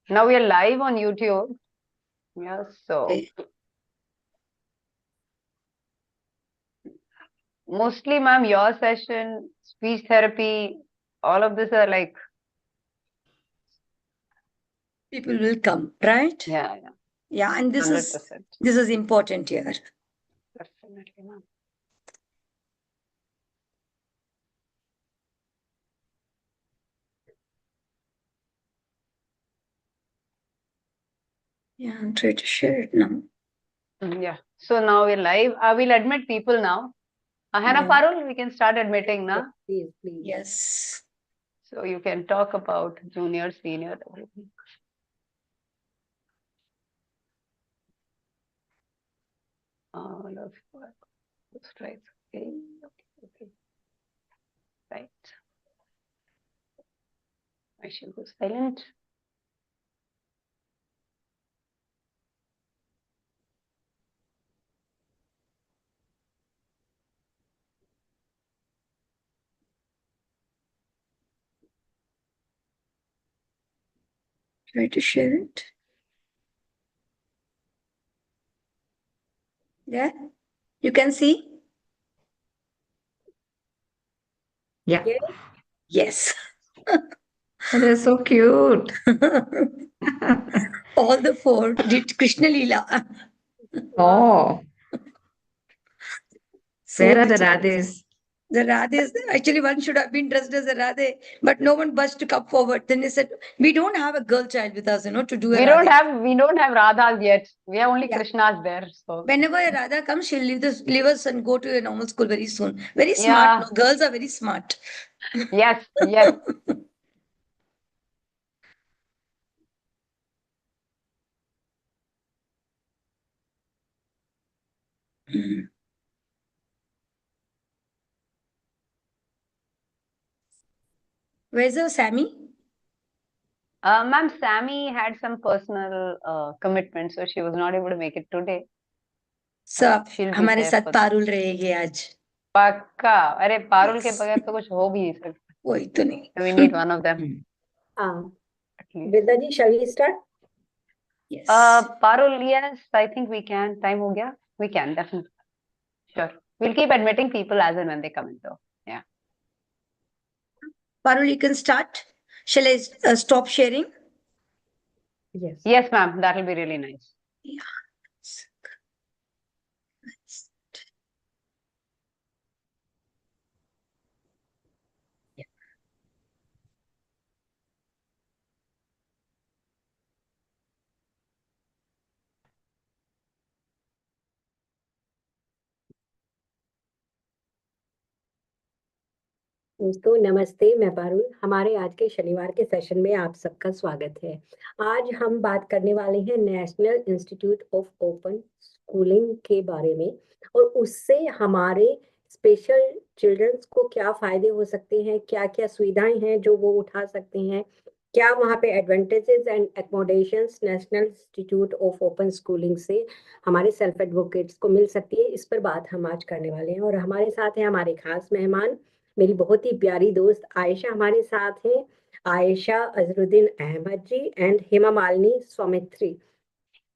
Now we are live on YouTube. Yeah, so Okay. mostly, ma'am, your session, speech therapy, all of this are like, People will come, right? yeah, Yeah, and this 100%. is important here. Definitely, ma'am. Yeah, I'm trying to share it now. Yeah. So now we're live. We'll admit people now. Hannah Yeah. Parul, we can start admitting now. Please, please. Yes. So you can talk about junior, senior, everything. All of those right. Okay. Okay. Right. I should go silent. Try to share it. Yeah. You can see? Yeah. Yeah. Yes. They're so cute. All the four did Krishna Leela. Oh, So where are the beautiful. Radhes? The Radhes, actually, one should have been dressed as a Radhe, but no one budged to come forward. Then they said, we don't have a girl child with us, to do a We Radhe. don't have Radhas yet. We have only Yeah. Krishnas there. So Whenever a Radha comes, she'll leave us and go to a normal school very soon. Very smart. yeah. No? Girls are very smart. Yes. Yes. Where's the Sammy? Ma'am, Sammy had some personal commitment, so she was not able to make it today. सब She'll be हमारे there साथ for Parul रहेगी आज. पक्का. अरे पारुल के Yes. बगैर तो कुछ हो भी नहीं सकता. वही तो नहीं. We need one of them at least. Vedaji, shall we start? Yes. Parul, yes, I think we can. Time हो गया? We can definitely. Sure. We'll keep admitting people as and when they come in, though. Yeah. Parul, you can start. Shall I stop sharing? Yes. Yes, ma'am. That will be really nice. Yeah. दोस्तों नमस्ते, मैं पारुल। हमारे आज के शनिवार के session में आप सबका स्वागत है। आज हम बात करने वाले हैं national institute of open schooling के बारे में और उससे हमारे स्पेशल चिल्ड्रंस को क्या फायदे हो सकते हैं, क्या क्या सुविधाएं हैं जो वो उठा सकते हैं, क्या वहाँ पे advantages and accommodations national institute of open schooling से हमारे सेल्फ एडवोकेट्स को मिल सकती है। इस पर बात हम आज करने वाले हैं और हमारे साथ हैं हमारे खास मेहमान, मेरी बहुत ही प्यारी दोस्त आयशा हमारे साथ है। आयशा अजरुद्दीन अहमद जी एंड हेमामालिनी सौमित्री।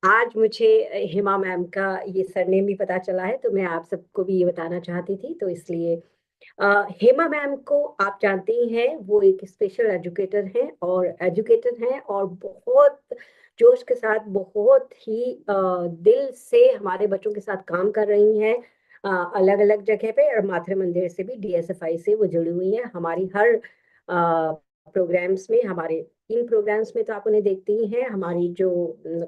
आज मुझे हेमा मैम का ये सरनेम भी पता चला है, तो मैं आप सबको भी ये बताना चाहती थी, तो इसलिए हेमा मैम को आप जानते ही हैं, वो एक स्पेशल एजुकेटर हैं और बहुत जोश के साथ, बहुत ही दिल से हमारे बच्चों के साथ काम कर रही हैं। अलग अलग जगह पे और मातृ मंदिर से भी, डीएसएफआई से वो जुड़ी हुई हैं। हमारी हर प्रोग्राम्स में, हमारे इन प्रोग्राम्स में तो आप उन्हें देखते ही हैं, हमारी जो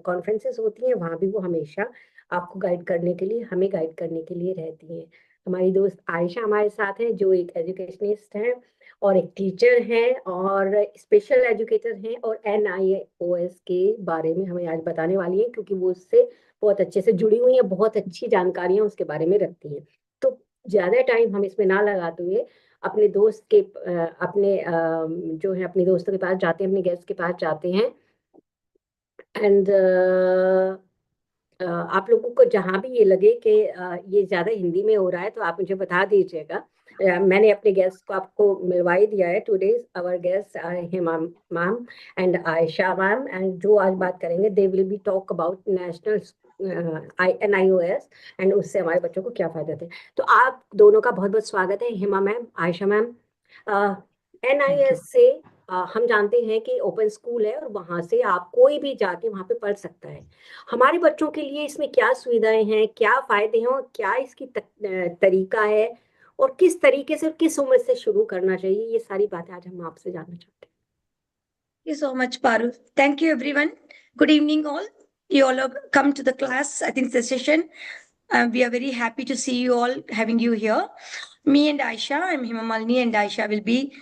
कॉन्फ्रेंसेस होती हैं वहाँ भी वो हमेशा आपको गाइड करने के लिए, हमें गाइड करने के लिए रहती हैं। हमारी दोस्त आयशा हमारे साथ हैं, जो एक एजुकेशनिस्ट हैं और एक टीचर हैं और स्पेशल एजुकेटर हैं और NIOS के बारे में हमें आज बताने वाली हैं, क्योंकि वो उससे बहुत अच्छे से जुड़ी हुई हैं, बहुत अच्छी जानकारियां उसके बारे में रखती हैं। तो ज्यादा टाइम हम इसमें ना लगाते हुए अपने दोस्त के अपने जो है अपने दोस्तों के पास जाते हैं, अपने गेस्ट के पास जाते हैं। एंड आप लोगों को जहां भी ये लगे कि ये ज्यादा हिंदी में हो रहा है तो आप मुझे बता दीजिएगा। मैंने अपने गेस्ट को आपको मिलवा ही दिया है. Today our guest are Hema ma'am and Ayesha ma'am, and जो आज बात करेंगे they will be talk about national NIOS and उससे हमारे बच्चों को क्या फायदा थे. तो आप दोनों का बहुत बहुत स्वागत है, Hema ma'am, Ayesha ma'am. NIOS से हम जानते हैं कि ओपन स्कूल है और वहां से आप कोई भी जाके वहां पे पढ़ सकता है. हमारे बच्चों के लिए इसमें क्या सुविधाएं हैं, क्या फायदे हैं और क्या इसकी तरीका है, और किस तरीके से और किस उम्र से शुरू करना चाहिए, ये सारी बातें आज हम आपसे जानना चाहते हैं. Thank you so much, Parul. Thank you, everyone. Good evening, all. You all have come to the class, I think, the session. We are very happy to see you all, having you here. Me and Ayesha, I'm Hemamalini, and Ayesha will be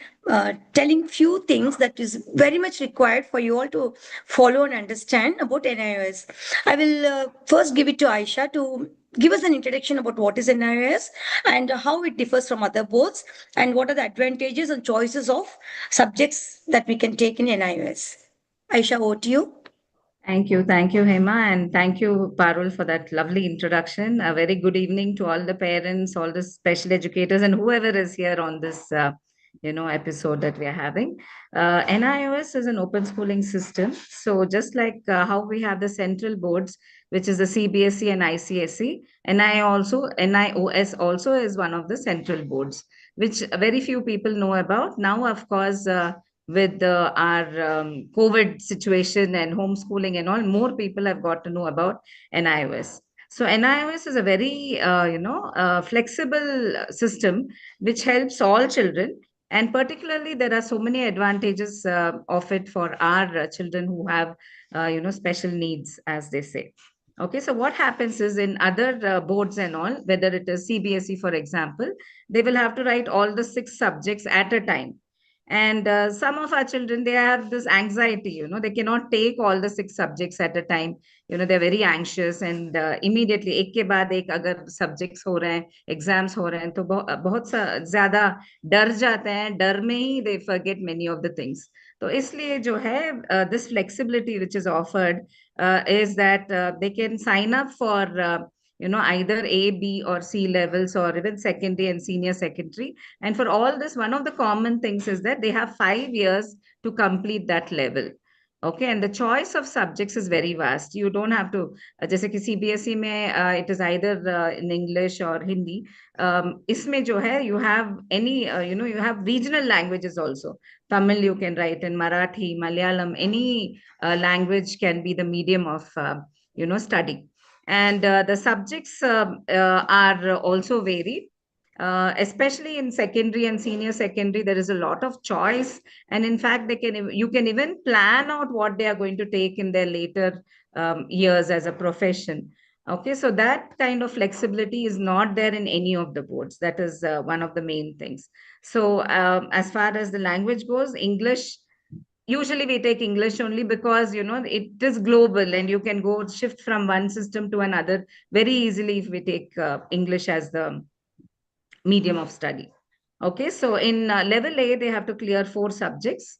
telling few things that is very much required for you all to follow and understand about NIOS. I will first give it to Ayesha to give us an introduction about what is NIOS and how it differs from other boards and what are the advantages and choices of subjects that we can take in NIOS. Ayesha, over to you. Thank you, Hema, and thank you, Parul, for that lovely introduction. A very good evening to all the parents, all the special educators, and whoever is here on this, episode that we are having. NIOS is an open schooling system. So just like how we have the central boards, which is the CBSE and ICSE, NIOS also is one of the central boards, which very few people know about. Now, of course, with our COVID situation and homeschooling and all, more people have got to know about NIOS. So NIOS is a very, flexible system which helps all children. And particularly, there are so many advantages of it for our children who have, special needs, as they say. Okay, so what happens is in other boards and all, whether it is CBSE, for example, they will have to write all the 6 subjects at a time, and some of our children, they have this anxiety, they cannot take all the 6 subjects at a time. They're very anxious, and immediately एक के बाद एक अगर subjects हो रहे हैं, exams हो रहे हैं, तो बहुत ज्यादा डर जाते हैं, डर में ही they forget many of the things. तो इसलिए जो है this flexibility which is offered is that they can sign up for either A, B, or C levels, or even secondary and senior secondary. And for all this, one of the common things is that they have 5 years to complete that level. Okay, and the choice of subjects is very vast. You don't have to, जैसे कि CBSE में it is either in English or Hindi. इसमें जो है, you have any, you have regional languages also. Tamil you can write, in Marathi, Malayalam, any language can be the medium of, study. And the subjects are also varied. Especially in secondary and senior secondary, there is a lot of choice, and in fact, you can even plan out what they are going to take in their later years as a profession. Okay, so that kind of flexibility is not there in any of the boards. That is one of the main things. So, as far as the language goes, English, usually we take English only because it is global, and you can go shift from one system to another very easily if we take English as the medium of study. Okay, so in level A, they have to clear 4 subjects.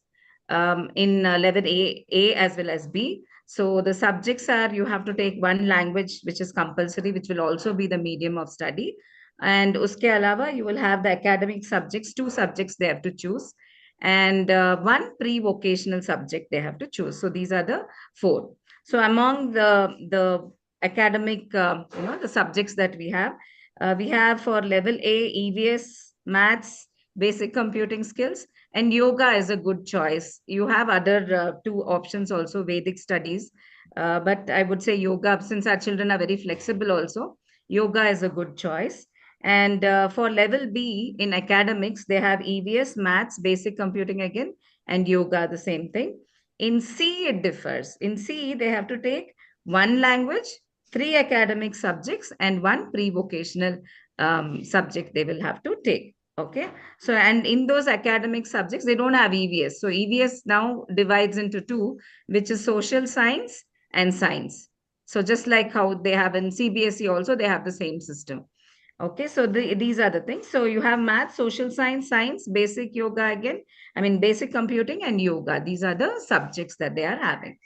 In level A as well as B. So the subjects are, you have to take one language, which is compulsory, which will also be the medium of study. And uske alawa, you will have the academic subjects, 2 subjects they have to choose. And one pre-vocational subject they have to choose. So these are the 4. So among the academic, the subjects that we have for level A, EVS, maths, basic computing skills, and yoga is a good choice. You have other 2 options also, Vedic studies, but I would say yoga, since our children are very flexible also, yoga is a good choice. And for level B in academics, they have EVS, maths, basic computing again, and yoga, the same thing. In C, it differs. In C, they have to take one language, 3 academic subjects, and one pre-vocational subject they will have to take. Okay. So, and in those academic subjects, they don't have EVS. So EVS now divides into 2, which is social science and science. So just like how they have in CBSE also, they have the same system. Okay, so these are the things. So you have math, social science, science, basic yoga again. I mean, basic computing and yoga. These are the subjects that they are having.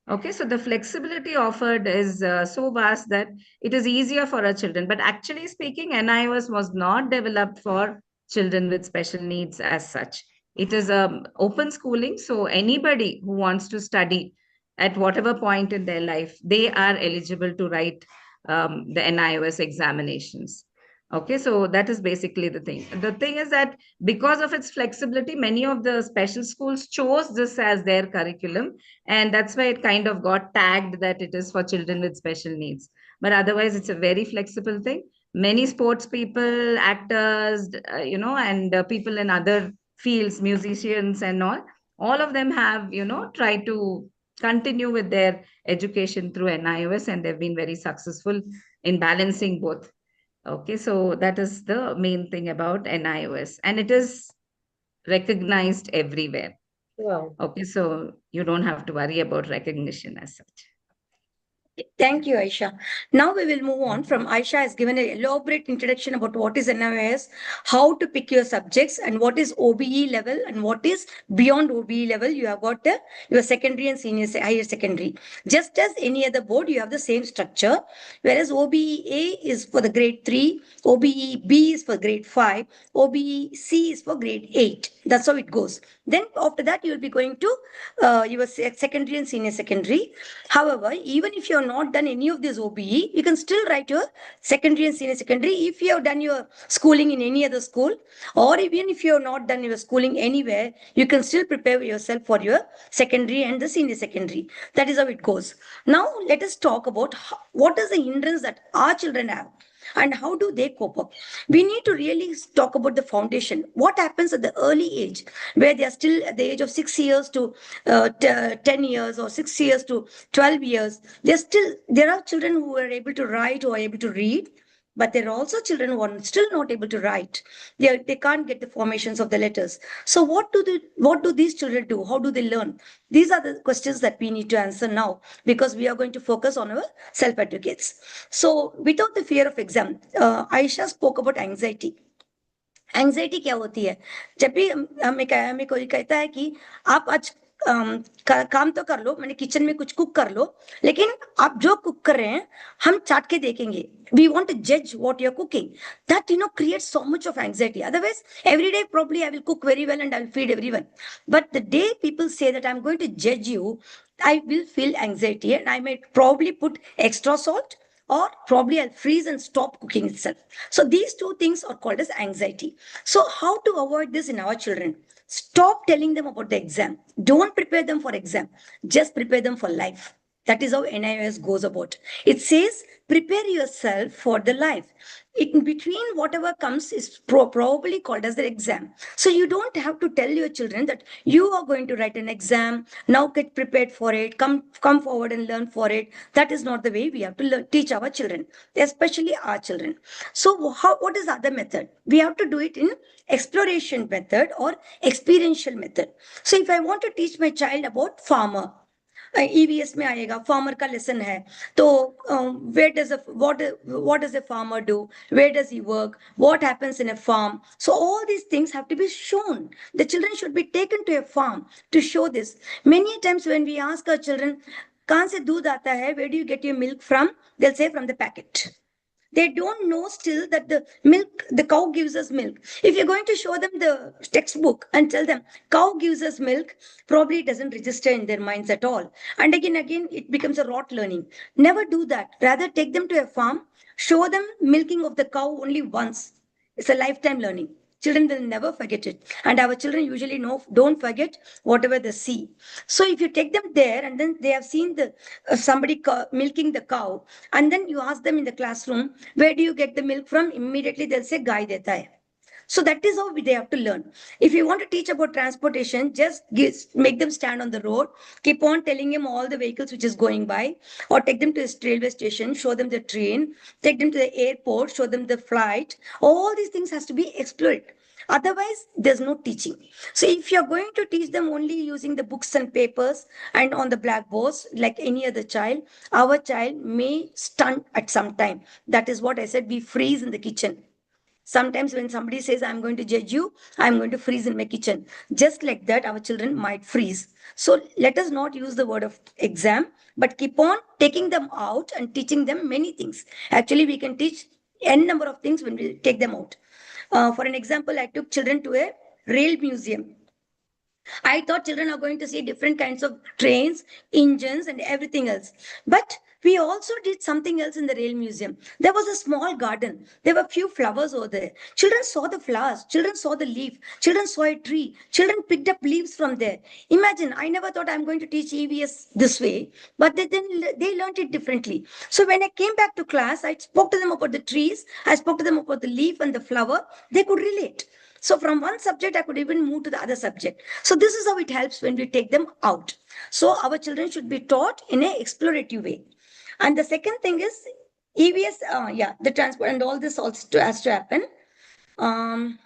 Okay, so the flexibility offered is so vast that it is easier for our children. But actually speaking, NIOS was not developed for children with special needs as such. It is open schooling, so anybody who wants to study at whatever point in their life, they are eligible to write the NIOS examinations. Okay, so that is basically the thing. The thing is that because of its flexibility, many of the special schools chose this as their curriculum, and that's why it kind of got tagged that it is for children with special needs. But otherwise, it's a very flexible thing. Many sports people, actors, and people in other fields, musicians and all of them have, tried to continue with their education through NIOS, and they've been very successful in balancing both. Okay, so that is the main thing about NIOS, and it is recognized everywhere. Wow. Okay, so you don't have to worry about recognition as such. Thank you, Ayesha. Now we will move on from Ayesha has given an elaborate introduction about what is NIOS, how to pick your subjects, and what is OBE level and what is beyond OBE level. You have got your secondary and senior higher secondary. Just as any other board, you have the same structure. Whereas OBE is for the grade 3, OBE B is for grade 5, OBE C is for grade 8. That's how it goes. Then after that, you will be going to your secondary and senior secondary. However, even if you have not done any of this OBE, you can still write your secondary and senior secondary if you have done your schooling in any other school, or even if you have not done your schooling anywhere, you can still prepare yourself for your secondary and the senior secondary. That is how it goes. Now, let us talk about what is the hindrance that our children have and how do they cope up. We need to really talk about the foundation. What happens at the early age, where they are still at the age of 6 years to 10 years or 6 years to 12 years. There are children who are able to write or are able to read, but there are also children who are still not able to write. They can't get the formations of the letters. So what do these children do? How do they learn? These are the questions that we need to answer now, because we are going to focus on our self-advocates. So without the fear of exam, Aisha spoke about anxiety. Anxiety क्या होती है? जब भी हमें कोई कहता है कि आप आज काम तो कर लो, मैंने किचन में कुछ कुक कर लो, लेकिन आप जो कुक कर रहे हैं हम चाट के देखेंगे. We want to judge what you're cooking. That creates so much of anxiety. Otherwise, every day probably I will cook very well and I will feed everyone. But the day people say that I'm going to judge you, I will feel anxiety and I might probably put extra salt, or probably I'll freeze and stop cooking itself. So these two things are called as anxiety. So how to avoid this in our children? Stop telling them about the exam. Don't prepare them for exam. Just prepare them for life. That is how NIOS goes about. It says, prepare yourself for the life. In between whatever comes is probably called as the exam. So you don't have to tell your children that you are going to write an exam, now get prepared for it, come forward and learn for it. That is not the way we have to teach our children, especially our children. So what is the other method? We have to do it in exploration method or experiential method. So if I want to teach my child about farmer, EVS में आएगा, farmer का lesson है, तो what does a farmer do, where does he work, what happens in a farm. So all these things have to be shown. The children should be taken to a farm to show this. Many times when we ask our children, कहाँ से दूध आता है, where do you get your milk from, they'll say from the packet. They don't know still that the cow gives us milk. If you're going to show them the textbook and tell them cow gives us milk, probably it doesn't register in their minds at all. And again, it becomes a rote learning. Never do that. Rather, take them to a farm, show them milking of the cow only once. It's a lifetime learning. Children will never forget it. And our children usually don't forget whatever they see. So if you take them there and then they have seen somebody milking the cow, and then you ask them in the classroom, where do you get the milk from? Immediately they'll say, Gai deta hai. So that is how they have to learn. If you want to teach about transportation, just make them stand on the road, keep on telling them all the vehicles which is going by, or take them to a railway station, show them the train, take them to the airport, show them the flight. All these things has to be explored. Otherwise, there's no teaching. So if you're going to teach them only using the books and papers and on the blackboards, like any other child, our child may stunt at some time. That is what I said, we freeze in the kitchen. Sometimes when somebody says, I'm going to judge you, I'm going to freeze in my kitchen. Just like that, our children might freeze. So let us not use the word of exam, but keep on taking them out and teaching them many things. Actually, we can teach n number of things when we take them out. For an example, I took children to a rail museum. I thought children are going to see different kinds of trains, engines, and everything else. But we also did something else in the rail museum. There was a small garden. There were few flowers over there. Children saw the flowers. Children saw the leaf. Children saw a tree. Children picked up leaves from there. Imagine, I never thought I'm going to teach EVS this way, but they learned it differently. So when I came back to class, I spoke to them about the trees. I spoke to them about the leaf and the flower. They could relate. So from one subject, I could even move to the other subject. So this is how it helps when we take them out. So our children should be taught in an explorative way. And the second thing is EVS, the transport and all this also has to happen. And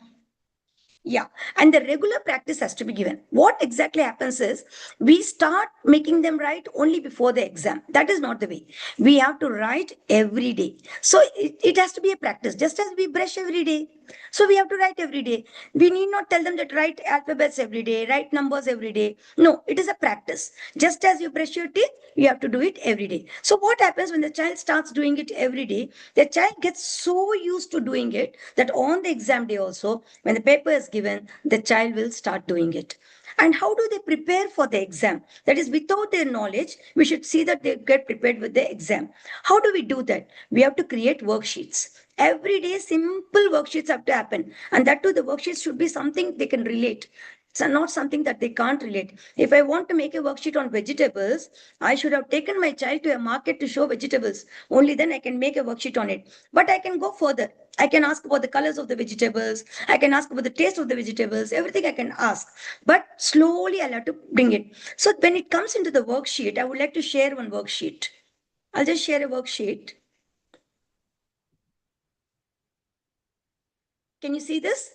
the regular practice has to be given. What exactly happens is we start making them write only before the exam. That is not the way. We have to write every day. So it has to be a practice, just as we brush every day. So we have to write every day. We need not tell them that write alphabets every day, write numbers every day. No, it is a practice. Just as you brush your teeth, you have to do it every day. So what happens when the child starts doing it every day? The child gets so used to doing it that on the exam day also, when the paper is given, the child will start doing it. And how do they prepare for the exam? That is, without their knowledge, we should see that they get prepared with the exam. How do we do that? We have to create worksheets. Every day, simple worksheets have to happen. And that too, the worksheets should be something they can relate. It's not something that they can't relate. If I want to make a worksheet on vegetables, I should have taken my child to a market to show vegetables. Only then I can make a worksheet on it. But I can go further. I can ask about the colors of the vegetables. I can ask about the taste of the vegetables. Everything I can ask. But slowly I'll have to bring it. So when it comes into the worksheet, I would like to share one worksheet. I'll just share a worksheet. Can you see this?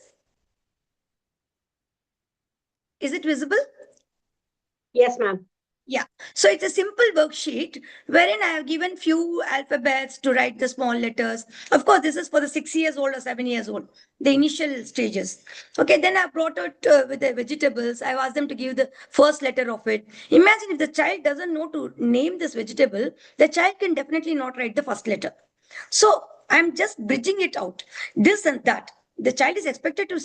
Is it visible? Yes, ma'am. Yeah. So it's a simple worksheet wherein I have given few alphabets to write the small letters. Of course, this is for the 6 years old or 7 years old, the initial stages. Okay, then I brought out with the vegetables. I've asked them to give the first letter of it. Imagine if the child doesn't know to name this vegetable, the child can definitely not write the first letter. So I'm just bridging it out, this and that. The child is expected to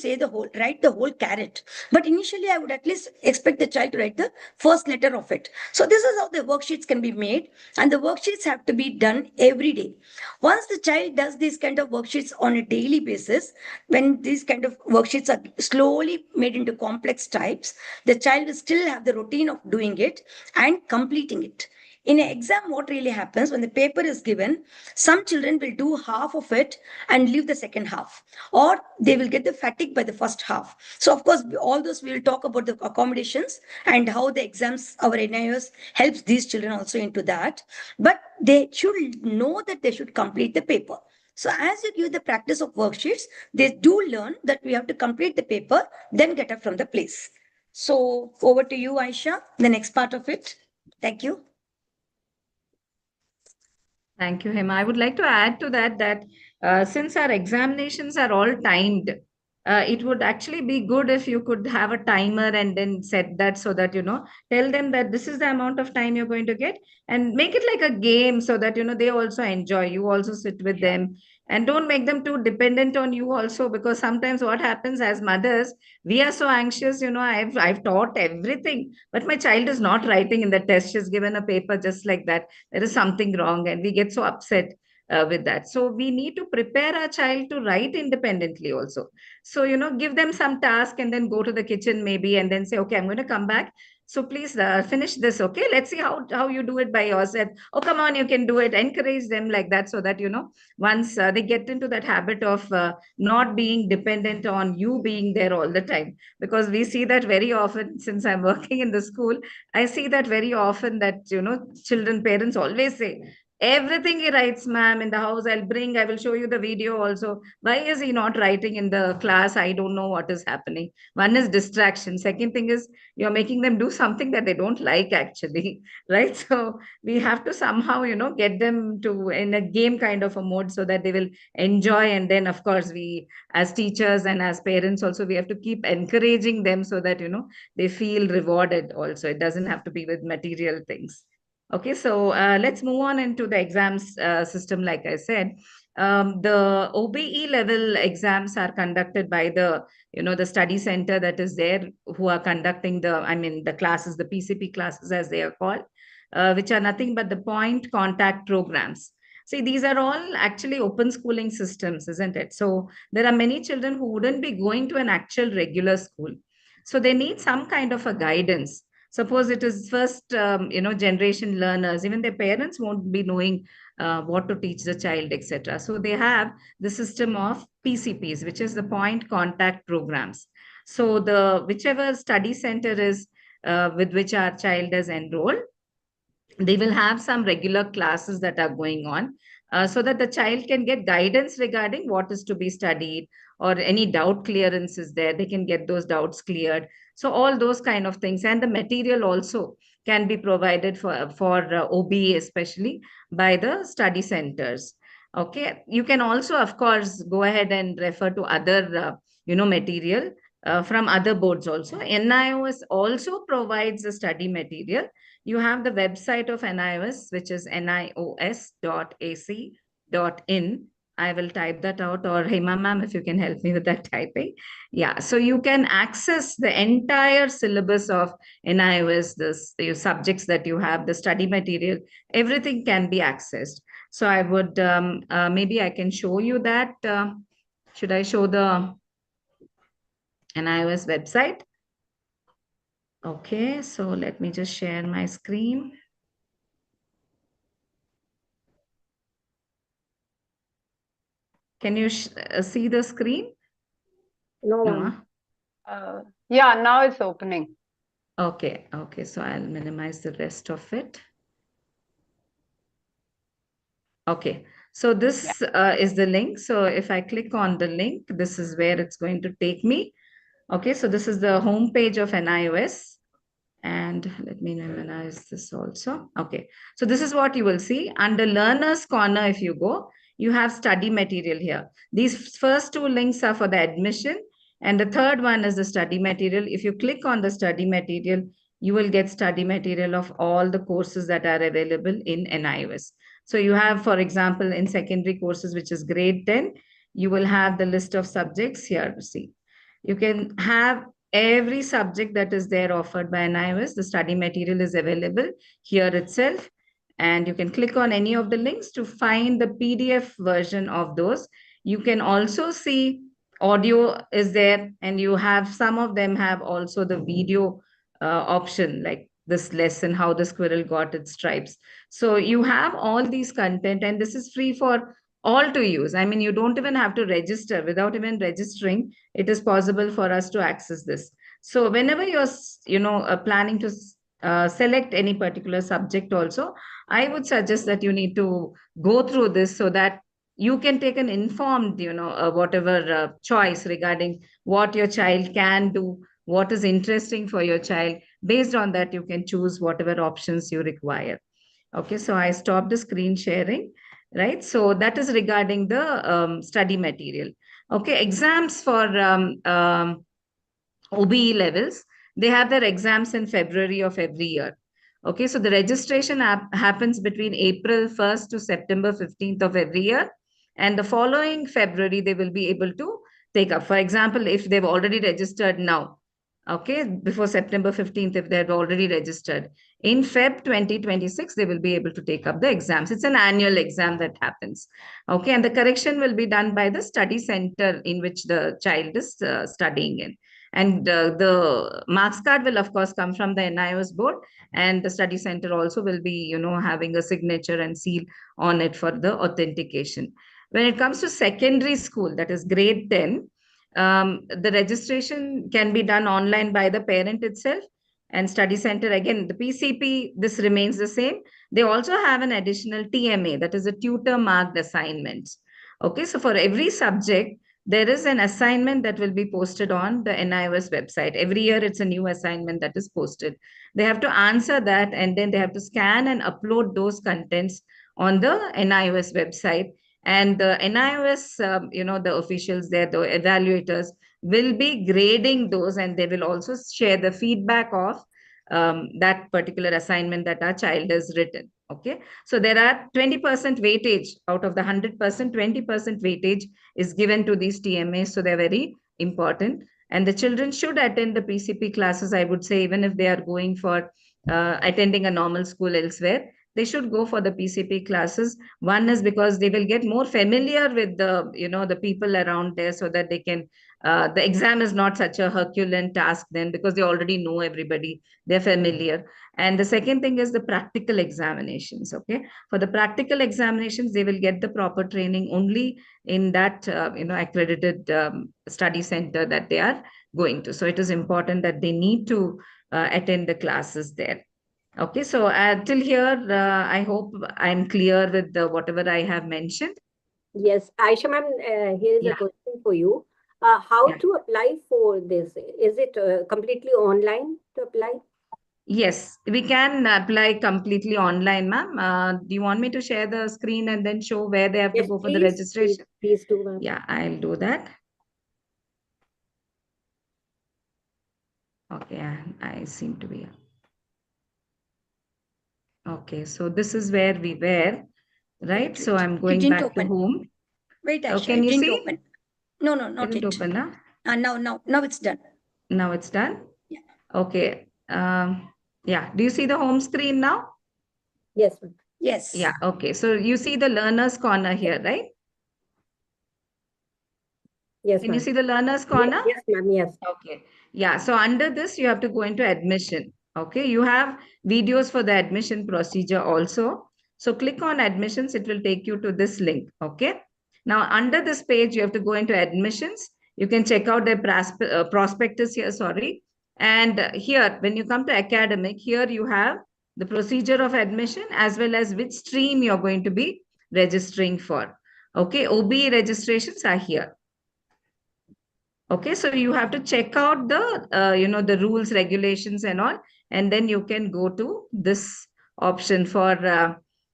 write the whole carrot. But initially, I would at least expect the child to write the first letter of it. So this is how the worksheets can be made. And the worksheets have to be done every day. Once the child does these kind of worksheets on a daily basis, when these kind of worksheets are slowly made into complex types, the child will still have the routine of doing it and completing it. In an exam, what really happens when the paper is given, some children will do half of it and leave the second half, or they will get the fatigue by the first half. So, of course, all those we will talk about the accommodations and how the exams, our NIOS helps these children also into that. But they should know that they should complete the paper. So as you give the practice of worksheets, they do learn that we have to complete the paper, then get up from the place. So over to you, Ayesha, the next part of it. Thank you. Thank you, Hema. I would like to add to that since our examinations are all timed, it would actually be good if you could have a timer and then set that so that, tell them that this is the amount of time you're going to get and make it like a game so that, they also enjoy. You also sit with them and don't make them too dependent on you also, because sometimes what happens as mothers, we are so anxious, I've taught everything, but my child is not writing in the test. She's given a paper just like that. There is something wrong and we get so upset with that. So we need to prepare our child to write independently also. So, give them some task and then go to the kitchen maybe and then say, okay, I'm going to come back. So please finish this. Okay, let's see how you do it by yourself. Oh, come on, you can do it. Encourage them like that so that, once they get into that habit of not being dependent on you being there all the time. Because we see that very often since I'm working in the school, I see that very often that, children, parents always say, everything he writes, ma'am, in the house, I will show you the video also. Why is he not writing in the class? I don't know what is happening. One is distraction. Second thing is you're making them do something that they don't like actually, right? So we have to somehow, get them to in a game kind of a mode so that they will enjoy. And then, of course, we as teachers and as parents also, we have to keep encouraging them so that, they feel rewarded also. It doesn't have to be with material things. Okay, so let's move on into the exams system, like I said. The OBE level exams are conducted by the, the study center that is there, who are conducting the classes, the PCP classes as they are called, which are nothing but the point contact programs. See, these are all actually open schooling systems, isn't it? So there are many children who wouldn't be going to an actual regular school. So they need some kind of a guidance. Suppose it is first, generation learners, even their parents won't be knowing what to teach the child, etc. So they have the system of PCPs, which is the point contact programs. So the whichever study center is with which our child is enrolled, they will have some regular classes that are going on, so that the child can get guidance regarding what is to be studied, or any doubt clearance is there, they can get those doubts cleared. So all those kind of things, and the material also can be provided for OBE, especially by the study centers. Okay, you can also, of course, go ahead and refer to other material from other boards also. NIOS also provides the study material. You have the website of NIOS, which is nios.ac.in. I will type that out, or Hema ma'am, if you can help me with that typing. Yeah, so you can access the entire syllabus of NIOS, the subjects that you have, the study material, everything can be accessed. So I would, maybe I can show you that. Should I show the NIOS website? Okay, so let me just share my screen. Can you see the screen? No, No. ma'am. Yeah, now it's opening. Okay, so I'll minimize the rest of it. Okay, so this is the link. So if I click on the link, this is where it's going to take me. Okay, so this is the home page of NIOS. And let me minimize this also. Okay, so this is what you will see. Under Learner's Corner, if you go, you have study material here. These first two links are for the admission, and the third one is the study material. If you click on the study material, you will get study material of all the courses that are available in NIOS. So you have, for example, in secondary courses, which is grade 10, you will have the list of subjects here to see. You can have every subject that is there offered by NIOS. The study material is available here itself. And you can click on any of the links to find the PDF version of those. You can also see audio is there, and you have, some of them have also the video option, like this lesson, how the squirrel got its stripes. So you have all these content, and this is free for all to use. I mean, you don't even have to register. Without even registering, it is possible for us to access this. So whenever you're, planning to select any particular subject also, I would suggest that you need to go through this, so that you can take an informed, whatever choice regarding what your child can do, what is interesting for your child. Based on that, you can choose whatever options you require. Okay, so I stopped the screen sharing, right? So that is regarding the study material. Okay, exams for OBE levels, they have their exams in February of every year. Okay, so the registration happens between April 1st to September 15th of every year. And the following February, they will be able to take up. For example, if they've already registered now, okay, before September 15th, if they've already registered, in Feb 2026, they will be able to take up the exams. It's an annual exam that happens. Okay, and the correction will be done by the study center in which the child is studying in. And the marks card will, of course, come from the NIOS board, and the study center also will be, having a signature and seal on it for the authentication. When it comes to secondary school, that is grade 10, the registration can be done online by the parent itself. And study center, again, the PCP, this remains the same. They also have an additional TMA, that is a tutor marked assignment. Okay, so for every subject, there is an assignment that will be posted on the NIOS website. Every year, it's a new assignment that is posted. They have to answer that, and then they have to scan and upload those contents on the NIOS website. And the NIOS, the officials there, the evaluators, will be grading those, and they will also share the feedback of that particular assignment that our child has written. Okay, so there are 20% weightage out of the 100%, 20% weightage is given to these TMAs. So they're very important. And the children should attend the PCP classes, I would say, even if they are going for attending a normal school elsewhere, they should go for the PCP classes. One is because they will get more familiar with the, the people around there, so that they can, the exam is not such a Herculean task then, because they already know everybody, they're familiar. And the second thing is the practical examinations. Okay, for the practical examinations, they will get the proper training only in that accredited study center that they are going to. So it is important that they need to attend the classes there. Okay, so till here, I hope I'm clear with whatever I have mentioned. Yes, Ayesha ma'am, here is a Yeah. question for you. How Yeah. to apply for this? Is it completely online to apply? Yes, we can apply completely online, ma'am. Do you want me to share the screen and then show where they have to Yes, go for the please. registration? Please do, ma'am. Yeah, I'll do that. Okay, I seem to be. Okay, so this is where we were, right? So I'm It going didn't back to open. home. Wait, Ayesha, Can it you didn't see? open. No, It not didn't yet. open now. Now it's done. Now it's done. Yeah. Okay. Yeah. Do you see the home screen now? Yes, ma'am. Yes. Yeah. Okay. So you see the learner's corner here, right? Yes, Can you ma'am. see the learner's corner? Yes, ma'am. Yes. Okay. Yeah. So under this, you have to go into admission. Okay. You have videos for the admission procedure also. So click on admissions. It will take you to this link. Okay. Now, under this page, you have to go into admissions. You can check out the prospectus here. Sorry. And here, when you come to academic, here you have the procedure of admission as well as which stream you're going to be registering for. Okay. OBE registrations are here. Okay, so you have to check out the rules, regulations and all, and then you can go to this option for,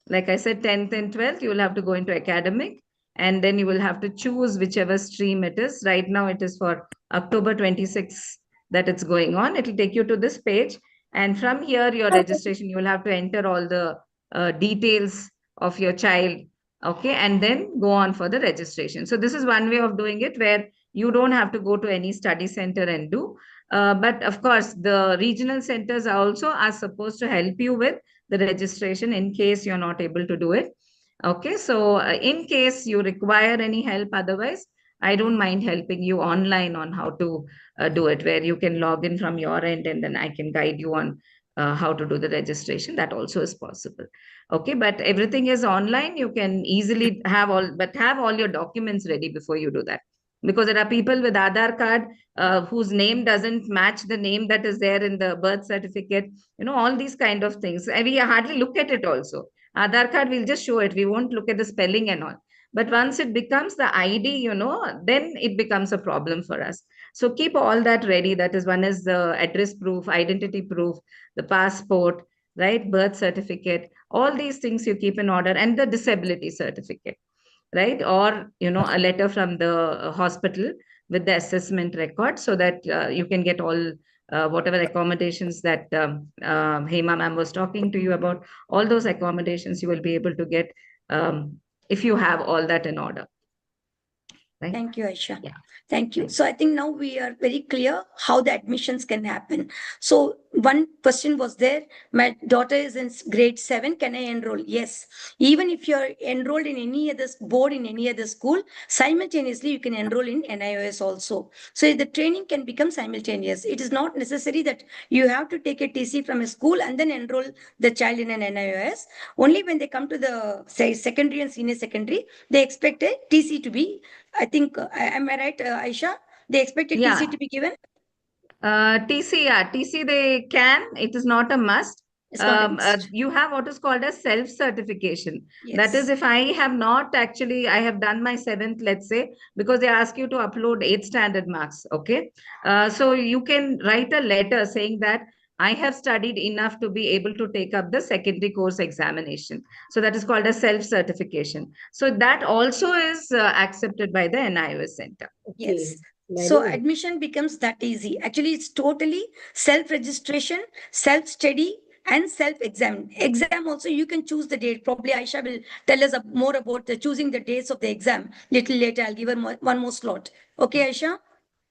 like I said, 10th and 12th, you will have to go into academic, and then you will have to choose whichever stream it is. Right now it is for October 26th that it's going on. It will take you to this page. And from here, your registration, you will have to enter all the details of your child. Okay, and then go on for the registration. So this is one way of doing it, where you don't have to go to any study center and do. But of course, the regional centers also are supposed to help you with the registration in case you're not able to do it. Okay, so in case you require any help, otherwise, I don't mind helping you online on how to do it, where you can log in from your end and then I can guide you on how to do the registration. That also is possible. Okay, but everything is online. You can easily have all your documents ready before you do that, because there are people with Aadhaar card whose name doesn't match the name that is there in the birth certificate. All these kind of things. And we hardly look at it also. Aadhaar card, we'll just show it. We won't look at the spelling and all. But once it becomes the ID, then it becomes a problem for us. So keep all that ready. That is, one is the address proof, identity proof, the passport, right? Birth certificate, all these things you keep in order, and the disability certificate, right? Or, a letter from the hospital with the assessment record, so that you can get all whatever accommodations that Hema ma'am was talking to you about. All those accommodations you will be able to get if you have all that in order. Right? Thank you, Ayesha. Yeah. Thank you. Thanks. So I think now we are very clear how the admissions can happen. So one question was there, my daughter is in grade 7, can I enroll? Yes. Even if you're enrolled in any other board in any other school, simultaneously you can enroll in NIOS also. So the training can become simultaneous. It is not necessary that you have to take a TC from a school and then enroll the child in an NIOS. Only when they come to the, say, secondary and senior secondary, they expect a TC to be, I think, am I right, Ayesha? They expect a Yeah. TC to be given? TC they can. It is not a must. It's not a must. You have what is called as self-certification. That Yes. is, if I have not actually, I have done my 7th, let's say, because they ask you to upload 8th standard marks. Okay. So you can write a letter saying that I have studied enough to be able to take up the secondary course examination. So that is called a self-certification. So that also is accepted by the NIOS center. Yes. Okay. Very So nice. admission becomes that easy. Actually, it's totally self-registration, self-study, and self-exam. Exam also, you can choose the date. Probably Ayesha will tell us more about the choosing the dates of the exam. Little later, I'll give her one more slot. Okay, Ayesha?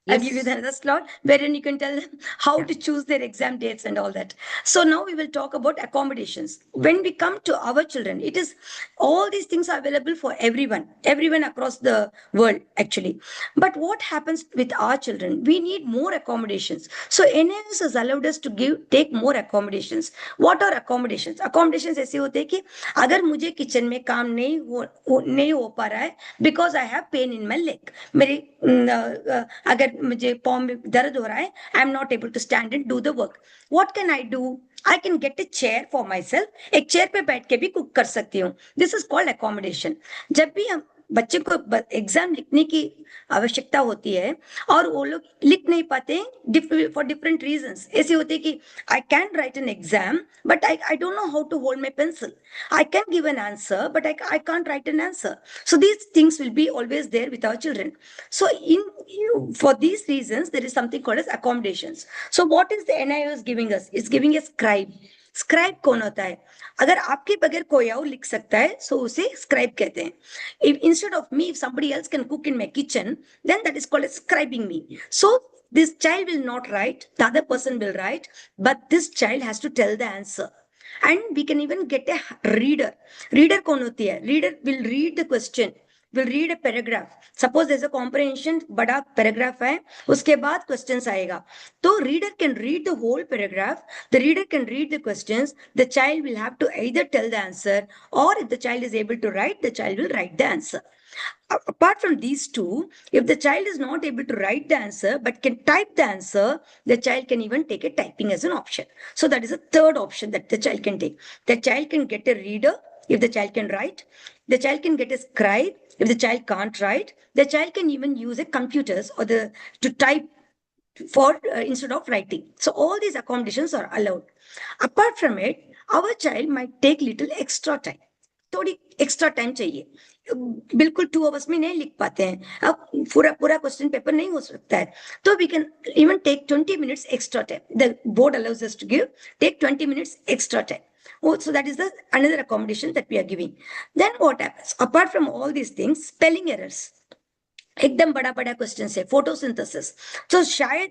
I'll give you Yes. another slot wherein you can tell them how Yeah. to choose their exam dates and all that. So now we will talk about accommodations. When we come to our children, it is all these things are available for everyone across the world actually. But what happens with our children? We need more accommodations. So NIOS has allowed us to take more accommodations. What are accommodations? Accommodations ऐसे होते हैं कि अगर मुझे kitchen में काम नहीं हो पा रहा है because I have pain in my leg, मेरे अगर मुझे पाँव में दर्द हो रहा है, I am not able to stand and do the work, what can I do? I can get a chair for my self, एक चेयर पे बैठ के भी कुक कर सकती हूँ. This is called accommodation. जब भी हम बच्चे को एग्जाम लिखने की आवश्यकता होती है और वो लोग लिख नहीं पाते फॉर डिफरेंट रीजंस, ऐसे होते हैं कि I can write an exam but I don't know how to hold my pencil, I can give an answer but I can't write an answer. So these things will be always there with our children. So for these reasons, there is something called as accommodations. So what is the NIOS giving us? It's giving a scribe. Scribe कौन होता है? अगर आपके बगैर कोई और लिख सकता है सो उसे स्क्राइब कहते हैं. If instead of me, if somebody else can cook in my kitchen, then that is called as scribing me. So this child will not write, the other person will write, but this child has to tell the answer. And we can even get a reader. Reader कौन होती है? Reader will read the question, will read a paragraph. Suppose there's a comprehension, बड़ा paragraph है, उसके बाद questions आएगा. तो reader can read the whole paragraph, the reader can read the questions, the child will have to either tell the answer, or if the child is able to write, the child will write the answer. Apart from these two, if the child is not able to write the answer but can type the answer, the child can even take a typing as an option. So that is a third option that the child can take. The child can get a reader if the child can write. The child can get a scribe if the child can't write. The child can even use a computers or to type for instead of writing. So all these accommodations are allowed. Apart from it, our child might take little extra time. थोड़ी extra time चाहिए, बिल्कुल 2 hours में नहीं लिख पाते हैं, अब पूरा क्वेश्चन पेपर नहीं हो सकता है, तो we can even take 20 minutes extra time. The board allows us to take 20 minutes extra time. So that is another accommodation that we are giving. Then what happens? Apart from all these things, spelling errors. एकदम बड़ा question है, photosynthesis, तो शायद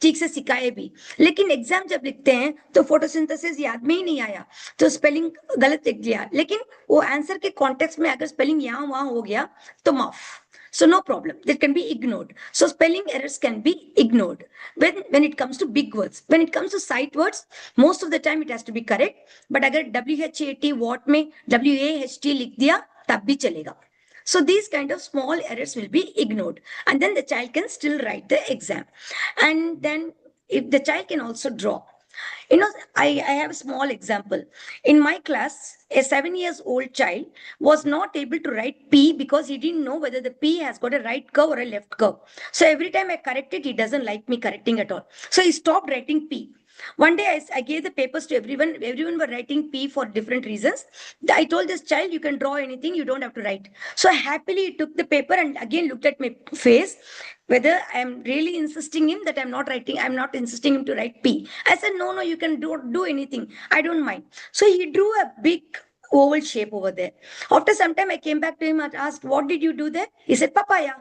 ठीक से सिखाए भी, लेकिन एग्जाम जब लिखते हैं तो फोटोसिंथेसिस याद में ही नहीं आया, तो स्पेलिंग गलत लिख दिया, लेकिन वो आंसर के कॉन्टेक्स्ट में अगर स्पेलिंग यहाँ वहां हो गया तो माफ. So no problem, that can be ignored. So spelling errors can be ignored when it comes to big words. When it comes to sight words, most of the time it has to be correct, but अगर WHAT what में WAHT लिख दिया तब भी चलेगा. So these kind of small errors will be ignored, and then the child can still write the exam. And then if the child can also draw. You know, I have a small example. In my class, a 7-year-old child was not able to write P because he didn't know whether the P has got a right curve or a left curve. So every time I correct it, he doesn't like me correcting at all. So he stopped writing P. One day I gave the papers to everyone. Everyone were writing P for different reasons. I told this child, you can draw anything, you don't have to write. So happily he took the paper and again looked at my face, whether I'm really insisting him that I'm not insisting him to write P. I said, no, you can do anything. I don't mind. So he drew a big oval shape over there. After some time, I came back to him and asked, what did you do there? He said, papaya.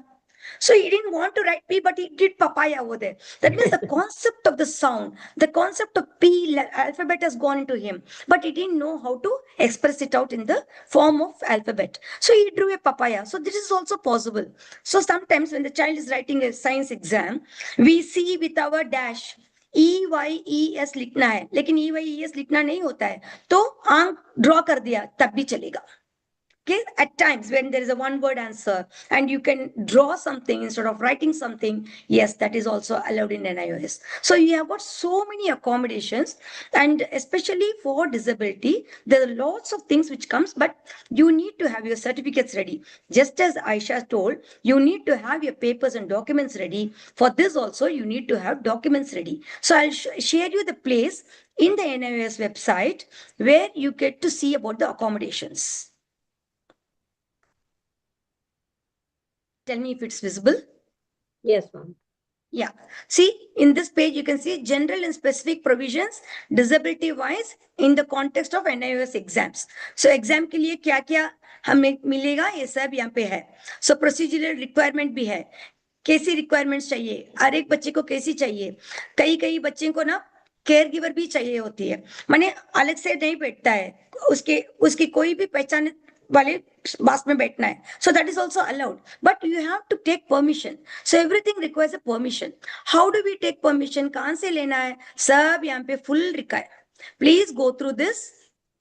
So he didn't want to write P, but he did papaya over there. That means the concept of the sound, the concept of P alphabet has gone into him, but he didn't know how to express it out in the form of alphabet. So he drew a papaya. So this is also possible. So sometimes when the child is writing a science exam, we see with our dash, EYES लिखना है, लेकिन EYES लिखना नहीं होता है, तो आंख draw कर दिया तब भी चलेगा. Okay, at times when there is a one-word answer and you can draw something instead of writing something, yes, that is also allowed in NIOS. So you have got so many accommodations, and especially for disability, there are lots of things which comes, but you need to have your certificates ready. Just as Ayesha told, you need to have your papers and documents ready. For this also, you need to have documents ready. So I'll share you the place in the NIOS website where you get to see about the accommodations. Tell me if it's visible. Yes, ma'am. Yeah. See, in this page, you can see general and specific provisions, disability wise, in the context of NIOS exams. So exam के लिए क्या क्या हमें मिलेगा ये सब यहाँ पे है. So procedural requirement भी है. कैसी रिक्वायरमेंट्स चाहिए, हर एक बच्चे को कैसी चाहिए. कई बच्चे को ना केयर गिवर भी चाहिए होती है, माने अलग से नहीं बैठता है, उसकी कोई भी पहचान वाले बास में बैठना है. So that is also allowed, but you have to take permission. So everything requires a permission. How do we take permission, कहां से लेना है, सब यहाँ पे full require. Please go through this.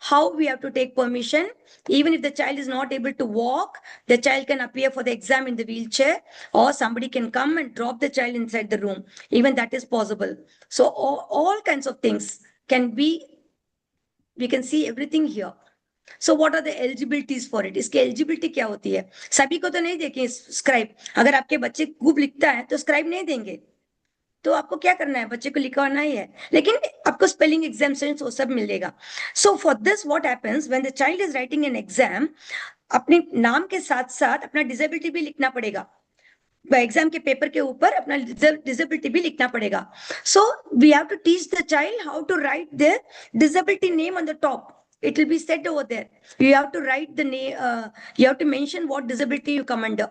How we have to take permission. Even if the child is not able to walk, the child can appear for the exam in the wheelchair, or somebody can come and drop the child inside the room. Even that is possible. So all kinds of things can be, we can see everything here. So what are the eligibilities for it? इसकी eligibility क्या होती है? सभी को तो नहीं देंगे scribe. अगर आपके बच्चे खूब लिखता है तो स्क्राइब नहीं देंगे. तो आपको क्या करना है, बच्चे को लिखवाना ही है, लेकिन आपको स्पेलिंग एग्जामिनेशन वो सब मिलेगा. So for this what happens when the child is writing an exam, अपने नाम के साथ साथ अपना डिसेबिलिटी भी लिखना पड़ेगा. एग्जाम के पेपर के ऊपर अपना डिसेबिलिटी भी लिखना पड़ेगा. So we have to teach the child how to write their disability name on the top. It will be said over there. You have to write the name, you have to mention what disability you come under.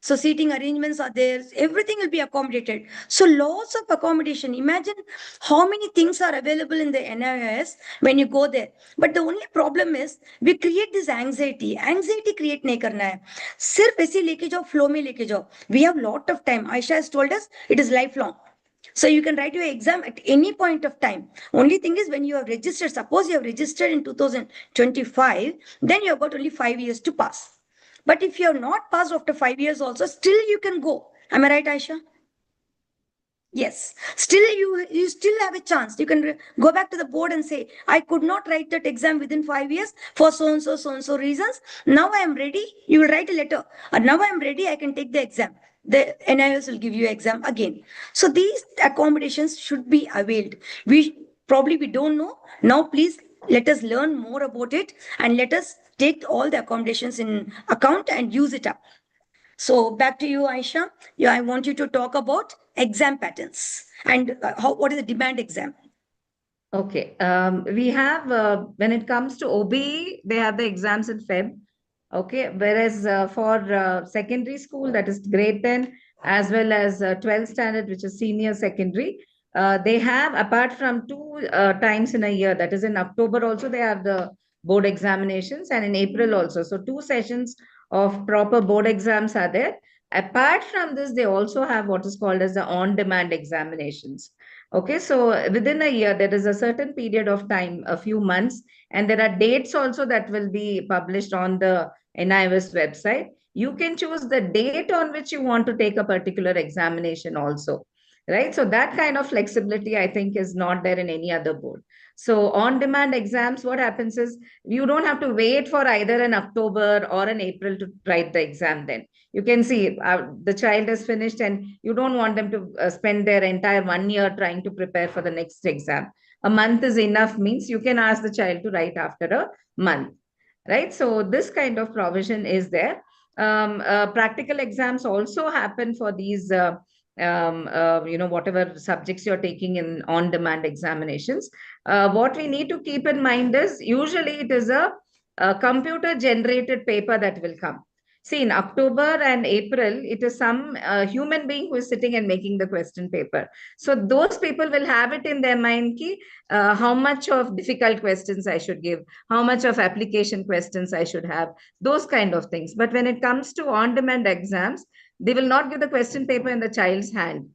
So seating arrangements are there, everything will be accommodated. So lots of accommodation. Imagine how many things are available in the NIOS when you go there. But the only problem is we create this anxiety. Anxiety create nahi karna hai. Sirf aise leke jao, flow mein leke jao. We have lot of time. Ayesha has told us it is lifelong. So you can write your exam at any point of time. Only thing is when you have registered, suppose you have registered in 2025, then you have got only 5 years to pass. But if you have not passed after 5 years also, still you can go. Am I right, Ayesha? Yes. Still you still have a chance. You can go back to the board and say, I could not write that exam within 5 years for so and so reasons. Now I am ready. You will write a letter. And now I am ready. I can take the exam. The NIOS will give you exam again. So these accommodations should be availed. We don't know. Now please let us learn more about it and let us take all the accommodations in account and use it up. So back to you, Ayesha. Yeah, I want you to talk about exam patterns and what is the demand exam? Okay. We have, when it comes to OBE, they have the exams in Feb. Okay. Whereas for secondary school, that is grade 10, as well as 12th standard, which is senior secondary, they have, apart from 2 times in a year, that is in October also, they have the board examinations, and in April also. So 2 sessions of proper board exams are there. Apart from this, they also have what is called as the on-demand examinations. Okay, so within a year, there is a certain period of time, a few months, and there are dates also that will be published on the NIOS website. You can choose the date on which you want to take a particular examination also, right? So that kind of flexibility, I think, is not there in any other board. So on-demand exams, what happens is you don't have to wait for either an October or an April to write the exam then. You can see the child is finished and you don't want them to spend their entire 1 year trying to prepare for the next exam. A month is enough, means you can ask the child to write after a month, right? So this kind of provision is there. Practical exams also happen for these whatever subjects you're taking in on-demand examinations. What we need to keep in mind is usually it is a computer-generated paper that will come. See, in October and April, it is some human being who is sitting and making the question paper. So those people will have it in their mind how much of difficult questions I should give, how much of application questions I should have, those kind of things. But when it comes to on-demand exams, they will not give the question paper in the child's hand.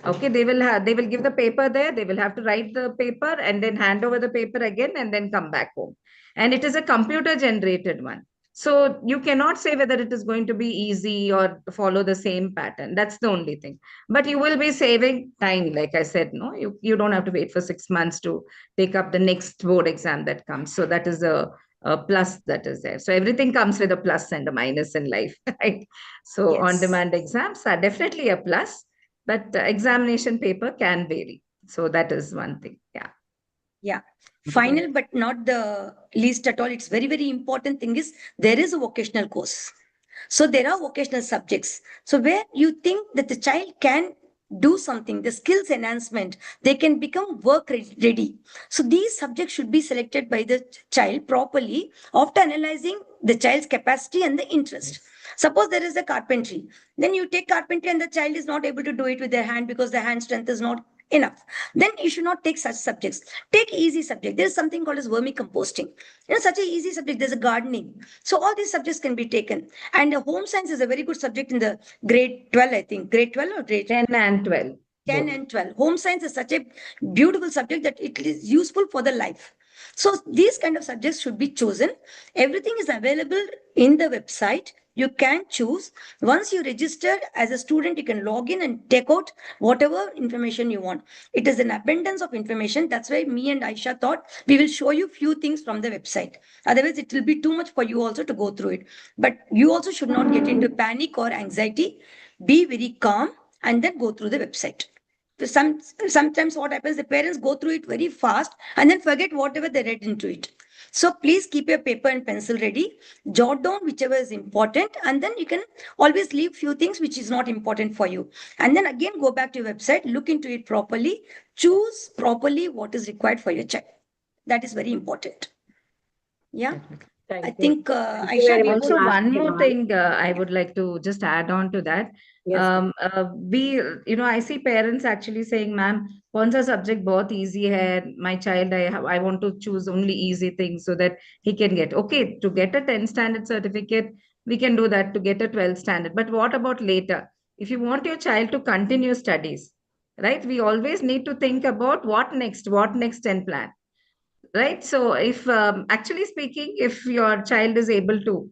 Okay, they will give the paper there, they will have to write the paper and then hand over the paper again and then come back home. And it is a computer generated one. So you cannot say whether it is going to be easy or follow the same pattern. That's the only thing. But you will be saving time, like I said, no, you don't have to wait for 6 months to take up the next board exam that comes. So that is a plus that is there. So everything comes with a plus and a minus in life, right? So Yes. on-demand exams are definitely a plus, but examination paper can vary. So that is one thing. Yeah. Yeah. Final, but not the least at all. It's very, very important thing is there is a vocational course. So there are vocational subjects. So where you think that the child can do something, the skills enhancement, they can become work ready. So these subjects should be selected by the child properly after analyzing the child's capacity and the interest. Suppose there is a carpentry, then you take carpentry and the child is not able to do it with their hand because the hand strength is not enough. Then you should not take such subjects. Take easy subject. There is something called as vermicomposting. Such a easy subject. There's a gardening. So all these subjects can be taken. And home science is a very good subject in the grade 12, I think. Grade 12 or grade 10 and 12. 10 both. and 12. Home science is such a beautiful subject that it is useful for the life. So these kind of subjects should be chosen. Everything is available in the website. You can choose. Once you register as a student, you can log in and take out whatever information you want. It is an abundance of information. That's why me and Ayesha thought we will show you few things from the website. Otherwise, it will be too much for you also to go through it. But you also should not get into panic or anxiety. Be very calm and then go through the website. Sometimes what happens, the parents go through it very fast and then forget whatever they read into it. So please keep your paper and pencil ready, jot down whichever is important, and then you can always leave few things which is not important for you. And then again, go back to your website, look into it properly, choose properly what is required for your child. That is very important. Yeah. Thank I you. think Thank you Ayesha, very do you much, Also, want- ma'am. one more thing I would like to just add on to that. Yes, ma'am. I see parents actually saying, ma'am, कौन सा subject बहुत easy है, my child, I want to choose only easy things so that he can get. Okay, to get a 10 standard certificate, we can do that to get a 12 standard. But what about later? If you want your child to continue studies, right? We always need to think about what next and plan. Right. So if actually speaking, if your child is able to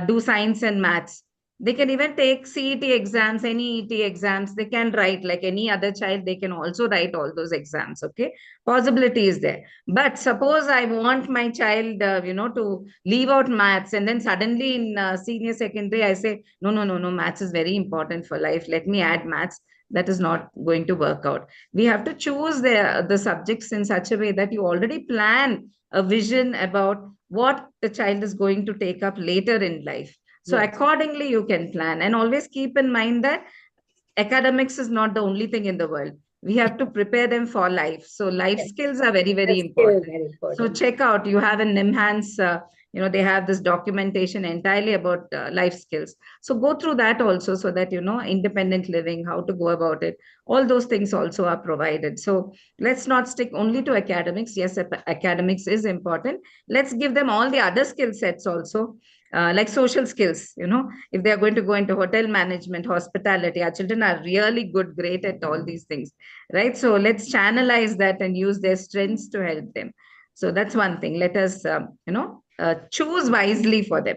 do science and maths, they can even take CET exams, any ET exams, they can write like any other child, they can also write all those exams. Okay. Possibility is there. But suppose I want my child, to leave out maths, and then suddenly in senior secondary, I say, no, maths is very important for life. Let me add maths. That is not going to work out. We have to choose the subjects in such a way that you already plan a vision about what the child is going to take up later in life. So Yes. accordingly, you can plan, and always keep in mind that academics is not the only thing in the world. We have to prepare them for life. So life Yes. skills are very, very That's still important. very So important. check out, you have an enhance, they have this documentation entirely about life skills. So go through that also, so that, independent living, how to go about it. All those things also are provided. So let's not stick only to academics. Yes, academics is important. Let's give them all the other skill sets also, like social skills. If they are going to go into hotel management, hospitality, our children are really good, great at all these things, right? So let's channelize that and use their strengths to help them. So that's one thing. Let us, choose wisely for them,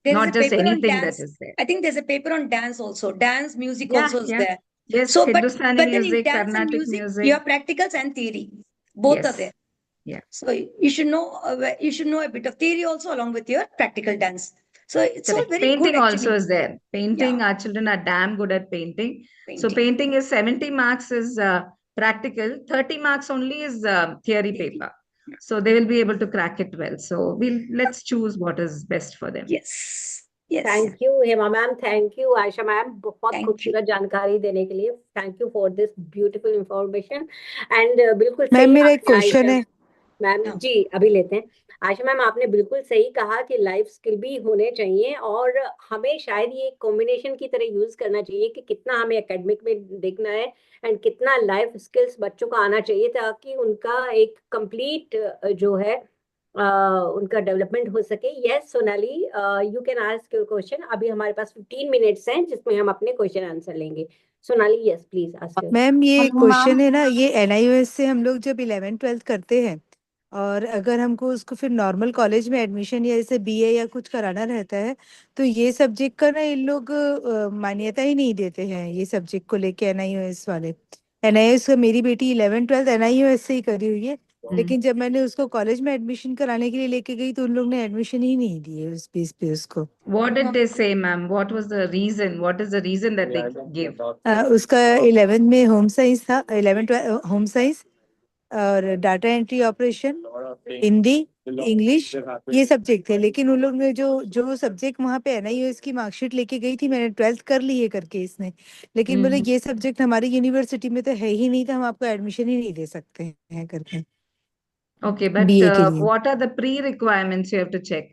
there is not a just paper on anything that dance. is there. I think there's a paper on dance also. Dance, music Yeah, also is yeah. there. Yes, So, but Hindustani then in music, dance and Carnatic music, music. you have practicals and theory. Both are Yes. there. Yeah. So you should know a bit of theory also along with your practical dance. So it's all Correct. very Painting good also actually. is there. Painting, our children are damn good at painting. So painting is 70 marks is practical, 30 marks only is theory paper. So they will be able to crack it well. So let's choose what is best for them. Yes. Yes. Thank you Hema ma'am, thank you Ayesha ma'am, बहुत Thank you. खूबसूरत जानकारी देने के लिए। Thank you for this beautiful information. And बिल्कुल ma'am सही मेरा एक आपने क्वेश्चन आयशा है। मैम हाँ। जी अभी लेते हैं। आयशा मैम आपने बिल्कुल सही कहा कि लाइफ स्किल भी होने चाहिए, और हमें शायद ये कॉम्बिनेशन की तरह यूज करना चाहिए कि कितना हमें एकेडमिक में देखना है एंड कितना लाइफ स्किल्स बच्चों को आना चाहिए, ताकि उनका एक कंप्लीट जो है उनका डेवलपमेंट हो सके। Yes Sonali, you can ask your question. अभी हमारे पास 15 मिनट्स हैं जिसमें हम अपने क्वेश्चन आंसर लेंगे। Sonali yes please ask your. Ma'am ये हेलो क्वेश्चन मैम। है ना, ये NIOS से हम लोग जब 11th-12th करते हैं और अगर हमको उसको फिर नॉर्मल कॉलेज में एडमिशन या जैसे BA या कुछ कराना रहता है, तो ये सब्जेक्ट का ना इन लोग मान्यता ही नहीं देते हैं ये सब्जेक्ट को लेके NIOS वाले। NIOS का मेरी बेटी 11th-12th NIOS से ही करी हुई है, लेकिन जब मैंने उसको कॉलेज में एडमिशन कराने के लिए लेके गई तो उन लोग ने एडमिशन ही नहीं दिए उस बेस पे उसको। What did they say, ma'am? What was the reason? What is the reason that they gave? उसका 11th में होम साइंस था, 11th होम साइंस और data entry operation, Hindi English, ये सब्जेक्ट थे। लेकिन उन लोग ने जो सब्जेक्ट वहाँ पे NIOS की मार्कशीट लेके गई थी, मैंने 12th कर ली है करके इसने, लेकिन बोले ये सब्जेक्ट हमारी यूनिवर्सिटी में तो है ही नहीं, तो हम आपको एडमिशन ही नहीं दे सकते हैं करके Okay, but BA के लिए। what are the pre-requirements you have to check?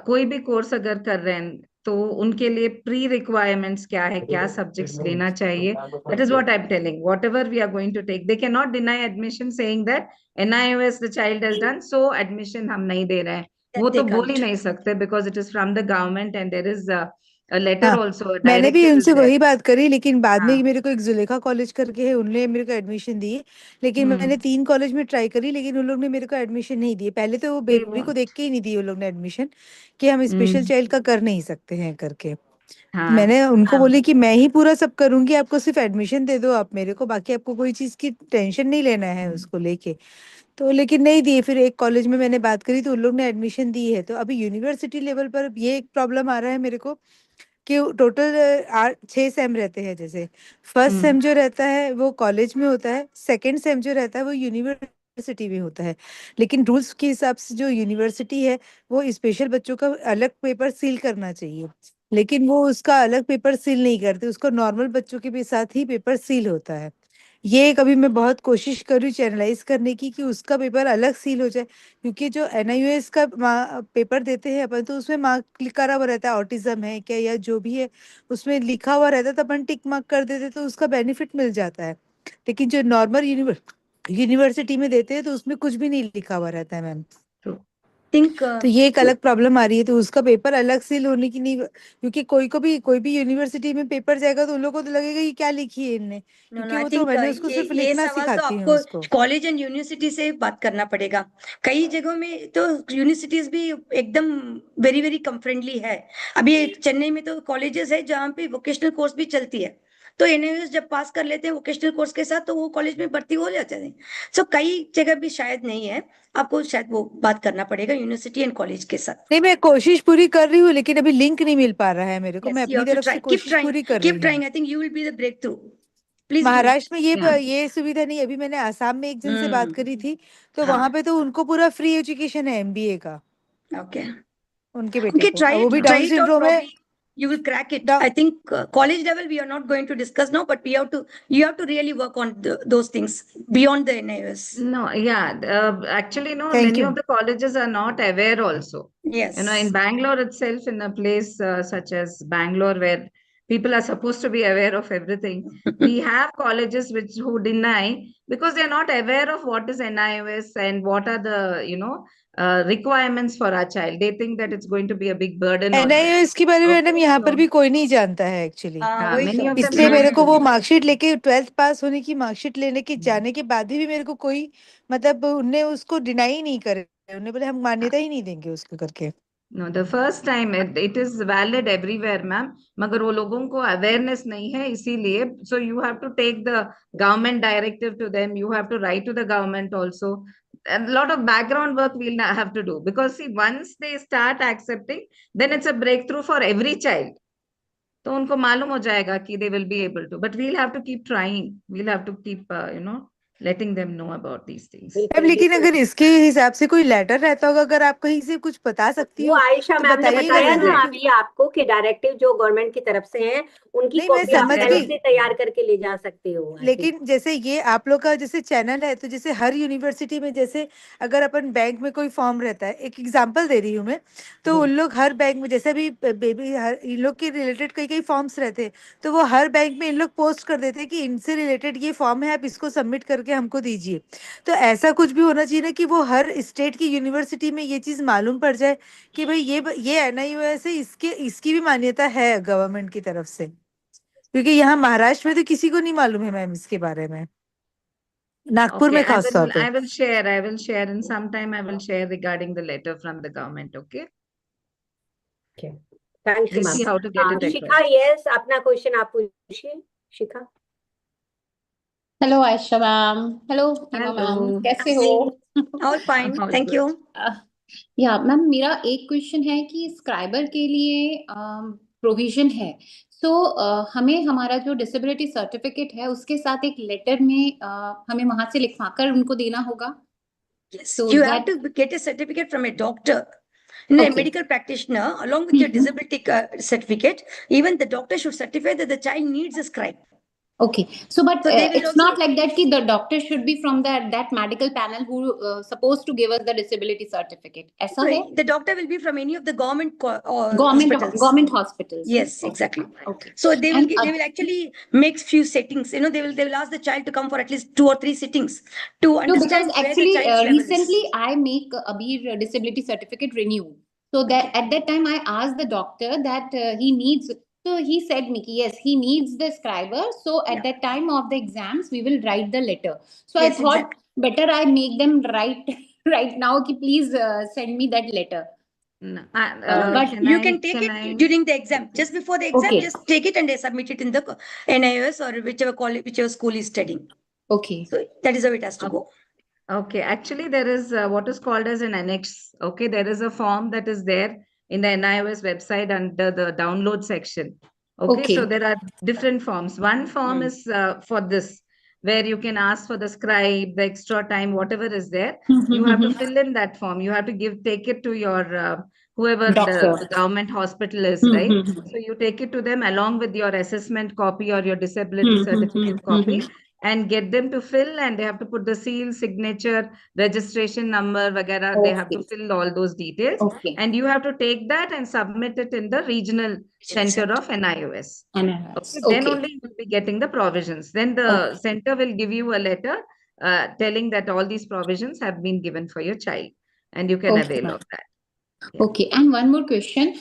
कोई भी कोर्स अगर कर रहे हैं तो उनके लिए प्री रिक्वायरमेंट्स क्या है, क्या सब्जेक्ट्स लेना चाहिए? That is what I am telling, whatever we are going to take, they can not deny admission saying that NIOS the child has done, so admission हम नहीं दे रहे हैं। वो तो बोल ही नहीं सकते, because it is from the government and there is a letter हाँ, also, a मैंने भी directive is उनसे there. वही बात करी, लेकिन बाद में हाँ, मेरे को एक जुलेखा कॉलेज करके है, उनने मेरे को एडमिशन दी। लेकिन मैंने 3 कॉलेज में ट्राई करी, लेकिन उन लोग ने मेरे को एडमिशन नहीं दिए। पहले तो वो they बेबी को won't. देख के ही नहीं दी उन लोग ने एडमिशन, कि हम स्पेशल हम्म, चाइल्ड का कर नहीं सकते हैं करके। हाँ, मैंने उनको बोली कि मैं ही पूरा सब करूंगी, आपको सिर्फ एडमिशन दे दो आप मेरे को, बाकी आपको कोई चीज की टेंशन नहीं लेना है उसको लेके। तो लेकिन नहीं दिए। फिर एक कॉलेज में मैंने बात करी तो उन लोग ने एडमिशन दी है। तो अभी यूनिवर्सिटी लेवल पर ये एक प्रॉब्लम आ रहा है मेरे को, कि टोटल 6 सेम रहते हैं। जैसे फर्स्ट सेम जो रहता है वो कॉलेज में होता है, सेकंड सेम जो रहता है वो यूनिवर्सिटी में होता है। लेकिन रूल्स के हिसाब से जो यूनिवर्सिटी है, वो स्पेशल बच्चों का अलग पेपर सील करना चाहिए, लेकिन वो उसका अलग पेपर सील नहीं करते, उसको नॉर्मल बच्चों के भी साथ ही पेपर सील होता है। ये कभी मैं बहुत कोशिश कर रही हूँ चैनलाइज करने की, कि उसका पेपर अलग सील हो जाए, क्योंकि जो NIOS का पेपर देते हैं अपन, तो उसमें मार्क करा हुआ रहता है ऑटिज्म है क्या या जो भी है, उसमें लिखा हुआ रहता है, तो अपन टिक मार्क कर देते तो उसका बेनिफिट मिल जाता है। लेकिन जो नॉर्मल यूनिवर्सिटी में देते हैं तो उसमें कुछ भी नहीं लिखा हुआ रहता है मैम। थिंक तो ये एक अलग प्रॉब्लम आ रही है, तो उसका पेपर अलग सील होने की नहीं, क्योंकि कोई भी यूनिवर्सिटी में पेपर जाएगा तो उन लोगों को तो लगेगा ये क्या लिखी है इनने, नो नो क्योंकि आई वो तो थिंक मैंने उसको सिर्फ ये लिखना सवाल तो सिखाती हूँ आपको उसको। कॉलेज एंड यूनिवर्सिटी से बात करना पड़ेगा। कई जगहों में तो यूनिवर्सिटीज भी एकदम वेरी वेरी कम फ्रेंडली है। अभी चेन्नई में तो कॉलेजेस है जहाँ पे वोकेशनल कोर्स भी चलती है, तो NIOS जब पास कर लेते हैं वोकेशनल कोर्स के साथ तो वो कॉलेज में भर्ती हो जाते हैं। सो कई जगह भी शायद नहीं है, आपको शायद वो बात करना पड़ेगा यूनिवर्सिटी एंड कॉलेज के साथ। नहीं, मैं कोशिश पूरी कर रही हूँ, लेकिन अभी लिंक नहीं मिल पा रहा है मेरे को। मैं यस यू अपनी हैव टू तरफ ट्राई, से कोशिश पूरी कर कीप रही हूँ। Trying, I think you will be the breakthrough, please do. Maharashtra में yeah. ये सुविधा नहीं। अभी मैंने आसाम में एक जन से बात करी हम्म, थी, तो हाँ, वहां पे तो उनको पूरा फ्री एजुकेशन है MBA का, ओके उनके बेटे okay, को। अब वो भी try down it out, syndrome है। probably you will crack it. डा- I think college level we are not going to discuss now, but you have to really work on those things beyond the NIOS. No, yeah, actually, no, thank many you. of the colleges are not aware also. You know, in Yes. Bangalore itself, in a place such as Bangalore, where people are supposed to be aware of everything, we have colleges which who deny because they are not aware of what is NIOS and what are the, requirements for our child. They think that it's going to be a big burden on them. NIOS के बारे में madam Okay, यहाँ पर so भी कोई नहीं जानता है एक्चुअली। वही many तो of them इसलिए don't मेरे को know. वो मार्कशीट लेके 12th पास होने की मार्कशीट लेने के जाने के बाद भी मेरे को कोई, मतलब उनने उसको डिनाई ही नहीं करे। उन्होंने बोले हम मान्यता ही नहीं देंगे उसको करके। No, the first time it is valid everywhere, ma'am. मगर वो लोगों को awareness नहीं है, इसीलिए so you have to take the government directive to them. You have to write to the government also. A lot of background work we'll have to do, because see, once they start accepting, then it's a breakthrough for every child. तो उनको मालूम हो जाएगा कि they will be able to. But we'll have to keep trying. We'll have to keep letting them know about these things. अब बिल्कुल लेकिन बिल्कुल। अगर इसके हिसाब से कोई लेटर रहता होगा, अगर आप कहीं से कुछ बता सकती वो हो आयशा तो मैम ने बताइएगा बताया ना जरूर। अभी आपको कि डायरेक्टिव जो गवर्नमेंट की तरफ से है, उनकी नहीं, मैं कॉपी आप समझ पहले गई, से तैयार करके ले जा सकते हो। आई थिंक लेकिन जैसे ये आप लोग का जैसे चैनल है, तो जैसे हर यूनिवर्सिटी में, जैसे अगर अपन बैंक में कोई फॉर्म रहता है, एक एग्जांपल दे रही हूँ मैं, तो जी उन लोग हर बैंक में, जैसे भी बेबी, हर इन लोग के रिलेटेड कई कई फॉर्म्स रहते हैं, तो वो हर बैंक में इन लोग पोस्ट कर देते हैं कि इनसे रिलेटेड ये फॉर्म है, आप इसको सबमिट करके हमको दीजिए। तो ऐसा कुछ भी होना चाहिए ना, कि वो हर स्टेट की यूनिवर्सिटी में ये चीज़ मालूम पड़ जाए कि भाई ये NIOS है, इसकी भी मान्यता है गवर्नमेंट की तरफ से। क्योंकि यहाँ महाराष्ट्र में तो किसी को नहीं मालूम है मैम इसके बारे में, नागपुर Okay, में खास तौर पे। I will share in some time. I will share regarding the letter from the government. Okay, thank you we'll ma'am. see how to get it Shikha, across. Yes, अपना क्वेश्चन आप पूछिए Shikha. Hello Ayesha ma'am. Hello Hema ma'am, Hello. कैसे हो? All fine, All thank you. good. या ma'am, मेरा एक question है कि स्क्राइबर के लिए प्रोविजन है, सो हमें हमारा जो डिसेबिलिटी सर्टिफिकेट है उसके साथ एक लेटर में हमें वहां से लिखवाकर उनको देना होगा। Yes, So you that have to get a certificate from a doctor, a Okay. medical practitioner, along with your Mhm. disability certificate. Even the doctor should certify that the child needs a scribe. Okay. So, but So they will it's also- not like that. Ki the doctor should be from that medical panel who supposed to give us the disability certificate. ऐसा So है? the doctor will be from any of the government hospitals. Government hospitals. Yes, Okay. exactly. Okay. So they will And they will actually make few settings. You know, they will ask the child to come for at least 2 or 3 sittings to no, because understand where the actually child's level recently is. I make Abir disability certificate renewed. So that at that time I asked the doctor that he needs. So he said me, yes, he needs the scriber. So at Yeah. that time of the exams, we will write the letter. So Yes, I thought exactly. better I make them write right now. Ki please send me that letter. No, But You can take it during the exam. Just before the exam, Okay. just take it and submit it in the NIOS or whichever college, whichever school is studying. Okay. So that is how it has to go. Okay, actually, there is what is called as an annex. Okay, there is a form that is there in the NIOS website under the download section. Okay, Okay. so there are different forms. One form is for this, where you can ask for the scribe, the extra time, whatever is there. You have to fill in that form. You have to take it to your whoever Doctor. the government hospital is, right? So you take it to them along with your assessment copy or your disability certificate copy, and get them to fill, and they have to put the seal, signature, registration number, vagara. They have to Okay. fill all those details, Okay. and you have to take that and submit it in the regional center of NIOS. Okay, then Okay. only you will be getting the provisions. Then the center will give you a letter telling that all these provisions have been given for your child, and you can Okay. avail of that. Yeah. Okay, and one more question.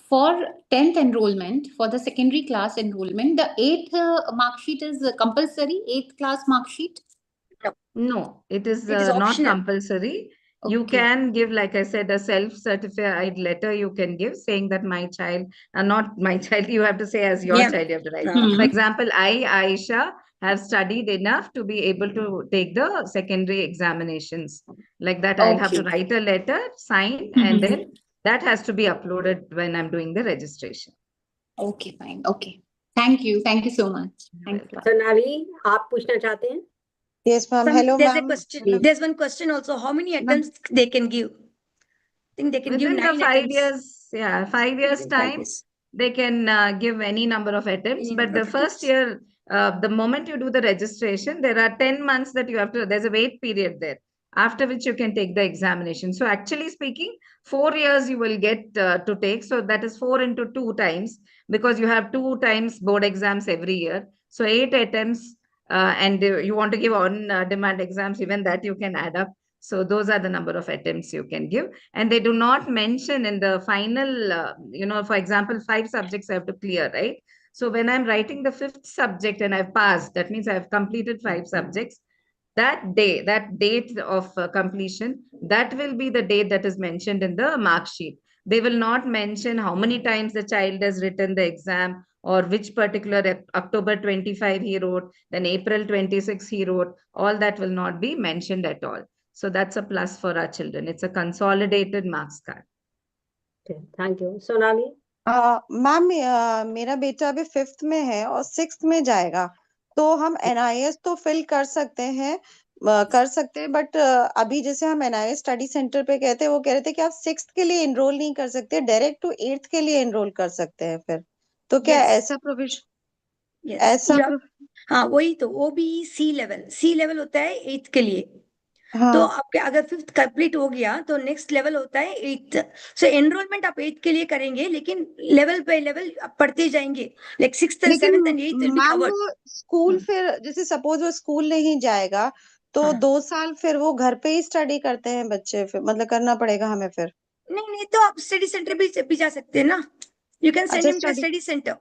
For 10th enrollment, for the secondary class enrollment, the 8th mark sheet is compulsory, 8th class mark sheet? No, it is It is not optional. compulsory. You Okay. can give, like I said, a self-certified letter you can give saying that my child, not my child, you have to say as your Yeah. child, you have to write. Mhm. For example, Ayesha, have studied enough to be able to take the secondary examinations. Like that, I'll have to Okay. write a letter, sign, and then that has to be uploaded when I'm doing the registration. Okay, fine. Okay. Thank you. Thank you so much. Thank you. Sonali, आप पूछना चाहते हैं? Yes, ma'am. Hello, There's a ma'am. question. There's one question also. How many attempts they can give? I think they can give Within the 9 5 attempts. years, 5 years Within 5 time, years. they can give any number of attempts. Any But number the of first attempts. year, the moment you do the registration, there are 10 months that you have to, there's a wait period there, after which you can take the examination. So actually speaking, 4 years you will get to take. So that is 4 into 2 times, because you have 2 times board exams every year. So 8 attempts, and you want to give on demand exams, even that you can add up. So those are the number of attempts you can give. And they do not mention in the final, for example, 5 subjects I have to clear, right? So when I'm writing the 5th subject and I've passed, that means I've completed 5 subjects. That day, that date of completion, that will be the date that is mentioned in the mark sheet. They will not mention how many times the child has written the exam, or which particular October 25 he wrote, then April 26 he wrote. All that will not be mentioned at all. So that's a plus for our children. It's a consolidated marks card. Okay, thank you. Sonali? Ma'am मेरा बेटा अभी 5th में है और 6th में जाएगा, तो हम NIS तो फिल कर सकते हैं, बट अभी जैसे हम NIS स्टडी सेंटर पे गए थे, वो कह रहे थे कि आप 6th के लिए एनरोल नहीं कर सकते, डायरेक्ट टू 8th के लिए एनरोल कर सकते हैं फिर, तो क्या Yes. ऐसा प्रोविजन? Yes. ऐसा हाँ, वही तो OBC लेवल होता है 8th के लिए। हाँ, तो आपके अगर 5th कंप्लीट हो गया तो नेक्स्ट लेवल होता है 8th। सो एनरोलमेंट आप 8th के लिए करेंगे, लेकिन लेवल बाय लेवल आप पढ़ते जाएंगे, लाइक 6th एंड लेकिन 7th and 8th will be ma'am covered. वो स्कूल फिर जैसे सपोज वो स्कूल नहीं जाएगा, तो हाँ। 2 साल फिर वो घर पे ही स्टडी करते हैं बच्चे, फिर मतलब करना पड़ेगा हमें फिर? नहीं तो आप स्टडी सेंटर भी जा सकते हैं ना, यू कैन सेंड अच्छा, him to study center.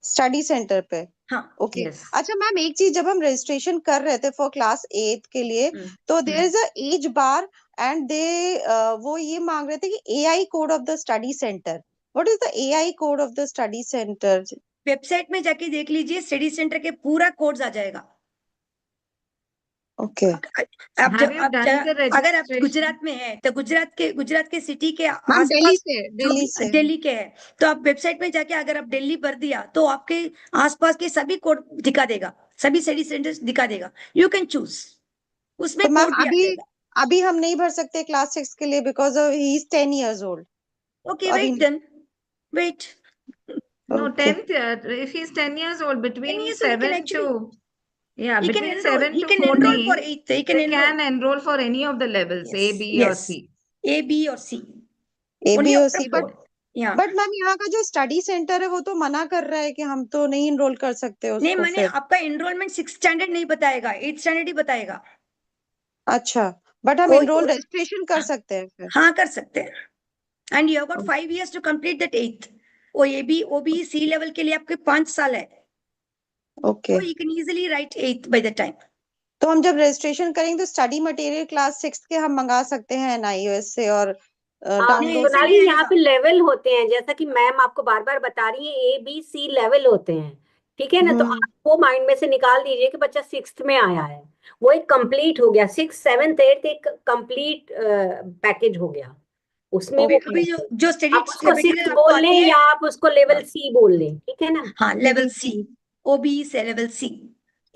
Study center पे? हाँ। ओके। Yes. अच्छा मैम, एक चीज, जब हम रजिस्ट्रेशन कर रहे थे फॉर क्लास 8 के लिए, तो there is a age bar, and they वो ये मांग रहे थे कि AI code of the study center. What is the AI code of the study center? Website में जाके देख लीजिए, स्टडी सेंटर के पूरा कोड्स आ जाएगा। ओके। आप Have you done the अगर आप registration? गुजरात में है तो गुजरात के सिटी के मैम दिल्ली आसपास, से दिल्ली के है तो आप वेबसाइट में जाके अगर आप दिल्ली भर दिया तो आपके आसपास के सभी कोड दिखा देगा, सभी स्टडी सेंटर्स दिखा देगा, यू कैन चूज। उसमें तो मैम कोड भी आ जाएगा। अभी हम नहीं भर सकते क्लास 6 के लिए because he is 10 years old. Okay, अभी wait then. Wait. No, Okay. 10th, if he's 10 years old, 10 between years old, he can 7 actually, to, yeah, he can between enroll. 7 He to can enroll for 14, 8th. He can they enroll. can enroll for any of the levels, A, Yes, B, or yes. C. A, B or C. A, Only B और after C, 4. Yeah. But ma'am यहाँ का जो study centre है वो तो मना कर रहा है कि हम तो नहीं इनरोल कर सकते नहीं, उसको मैंने फिर. आपका एनरोलमेंट 6th स्टैंडर्ड नहीं बताएगा, 8th स्टैंडर्ड ही बताएगा। अच्छा, बट हम कोई इनरोल कोई रजिस्ट्रेशन कर सकते हैं फिर. हाँ कर सकते हैं। And you have got 5 years to complete that 8th। वो OBE C लेवल के लिए आपके 5 साल है। Okay, So you can easily write 8th by the time. तो हम जब रजिस्ट्रेशन करेंगे तो स्टडी मटेरियल क्लास 6 के हम मंगा सकते हैं NIOS से और नहीं, डाउनलोड. ऐसे सोनाली, नहीं यहाँ आएगा। पे लेवल होते हैं, जैसा कि मैम आपको बार बार बता रही है, ABC लेवल होते हैं, ठीक है ना? तो आप वो माइंड में से निकाल दीजिए कि बच्चा 6th में आया है, वो एक कंप्लीट हो गया, 6th 7th 8th एक कंप्लीट पैकेज हो गया, उसमें वो अभी जो स्टडी आप उसको 6 मटेरियल आपको बोल आती लें है, या आप उसको लेवल C बोल लें, ठीक है ना? हाँ लेवल C, OBE से लेवल C।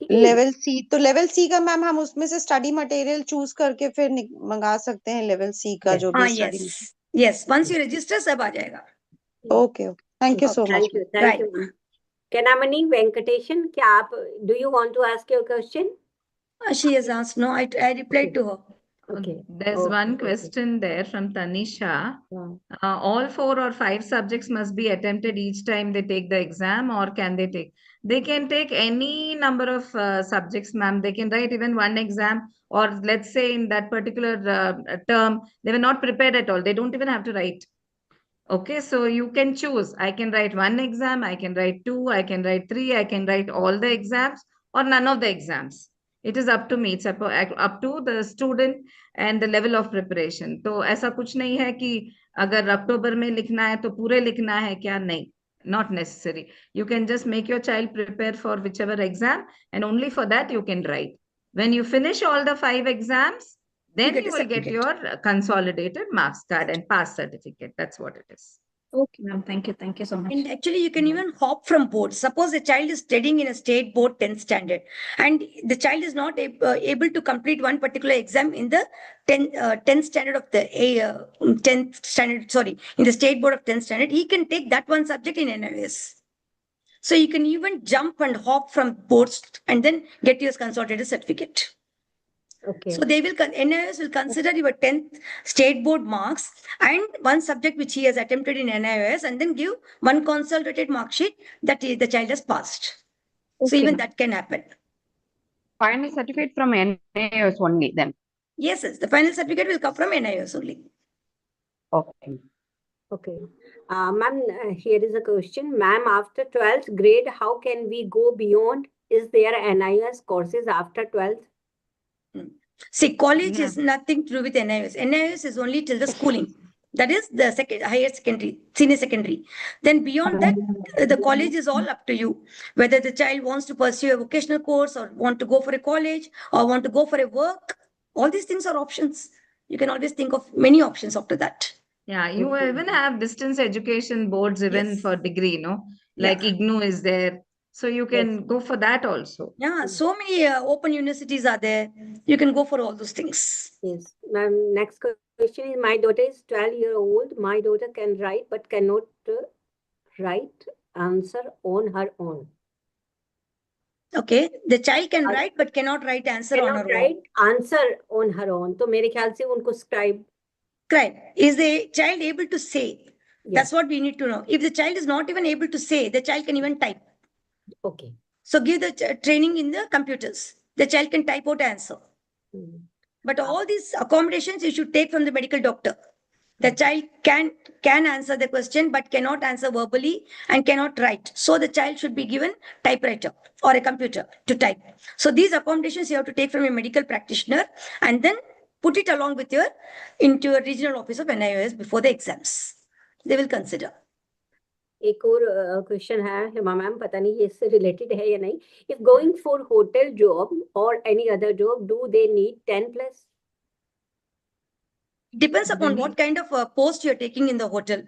ठीक है। लेवल C, तो लेवल C का मैम हम उसमें से स्टडी मटेरियल चूज करके फिर मंगा सकते हैं लेवल C का जो हाँ भी study. Yes yes, once you register सब आ जाएगा। Okay, thank you so much. Thank you. Kenamani Venkateshan, क्या आप, do you want to ask your question? She has asked, no, I replied to her. Okay. There's one question there from Tanisha. All 4 or 5 subjects must be attempted each time they take the exam, or can they take? They can take any number of subjects, ma'am. They can write even one exam, or let's say in that particular term, they were not prepared at all. They don't even have to write. Okay, so you can choose. I can write one exam, I can write 2, I can write 3, I can write all the exams or none of the exams. It is up to me. It's up to the student and the level of preparation. तो ऐसा कुछ नहीं है कि अगर अक्टूबर में लिखना है तो पूरे लिखना है क्या, नहीं. Not necessary. You can just make your child prepare for whichever exam, and only for that you can write. When you finish all the 5 exams, then you will get your consolidated marks card and pass certificate. That's what it is. Okay, ma'am. Thank you so much. And actually, you can even hop from boards. Suppose a child is studying in a state board 10th standard, and the child is not able to complete one particular exam in the 10th standard of the 10th standard, sorry, in the state board of 10th standard, he can take that one subject in NIOS. So you can even jump and hop from boards and then get your consolidated certificate. Okay. So they will, NIOS will consider your 10th state board marks and one subject which he has attempted in NIOS, and then give one consolidated mark sheet that the child has passed. So even that can happen. Final certificate from NIOS only then. Yes, the final certificate will come from NIOS only. Okay. Okay. Ma'am, here is a question. Ma'am, after 12th grade, how can we go beyond? Is there NIOS courses after 12th? See, college is nothing to do with NIOS. NIOS is only till the schooling. That is the higher secondary, senior secondary. Then beyond that, the college is all up to you. Whether the child wants to pursue a vocational course or want to go for a college or want to go for a work, all these things are options. You can always think of many options after that. Yeah, you even have distance education boards even for degree, like IGNU is there. So you can go for that also. Yeah, so many open universities are there. You can go for all those things. Yes. Ma'am, next question is, my daughter is 12-year-old. My daughter can write but cannot write answer on her own. Okay, the child can write but cannot write answer on her own. Write answer on her own. तो मेरे ख्याल से उनको scribe. Is the child able to say? That's what we need to know. If the child is not even able to say, the child can even type. Okay. So give the training in the computers. The child can type out answer. But all these accommodations you should take from the medical doctor. The child can answer the question but cannot answer verbally and cannot write. So the child should be given typewriter or a computer to type. So these accommodations you have to take from a medical practitioner and then put it along with into your regional office of NIOS before the exams. They will consider. एक और question है Hema ma'am, पता नहीं ये इससे related है या नहीं. If going for hotel job or any other job, do they need 10+? Depends upon what kind of post you're taking in the hotel.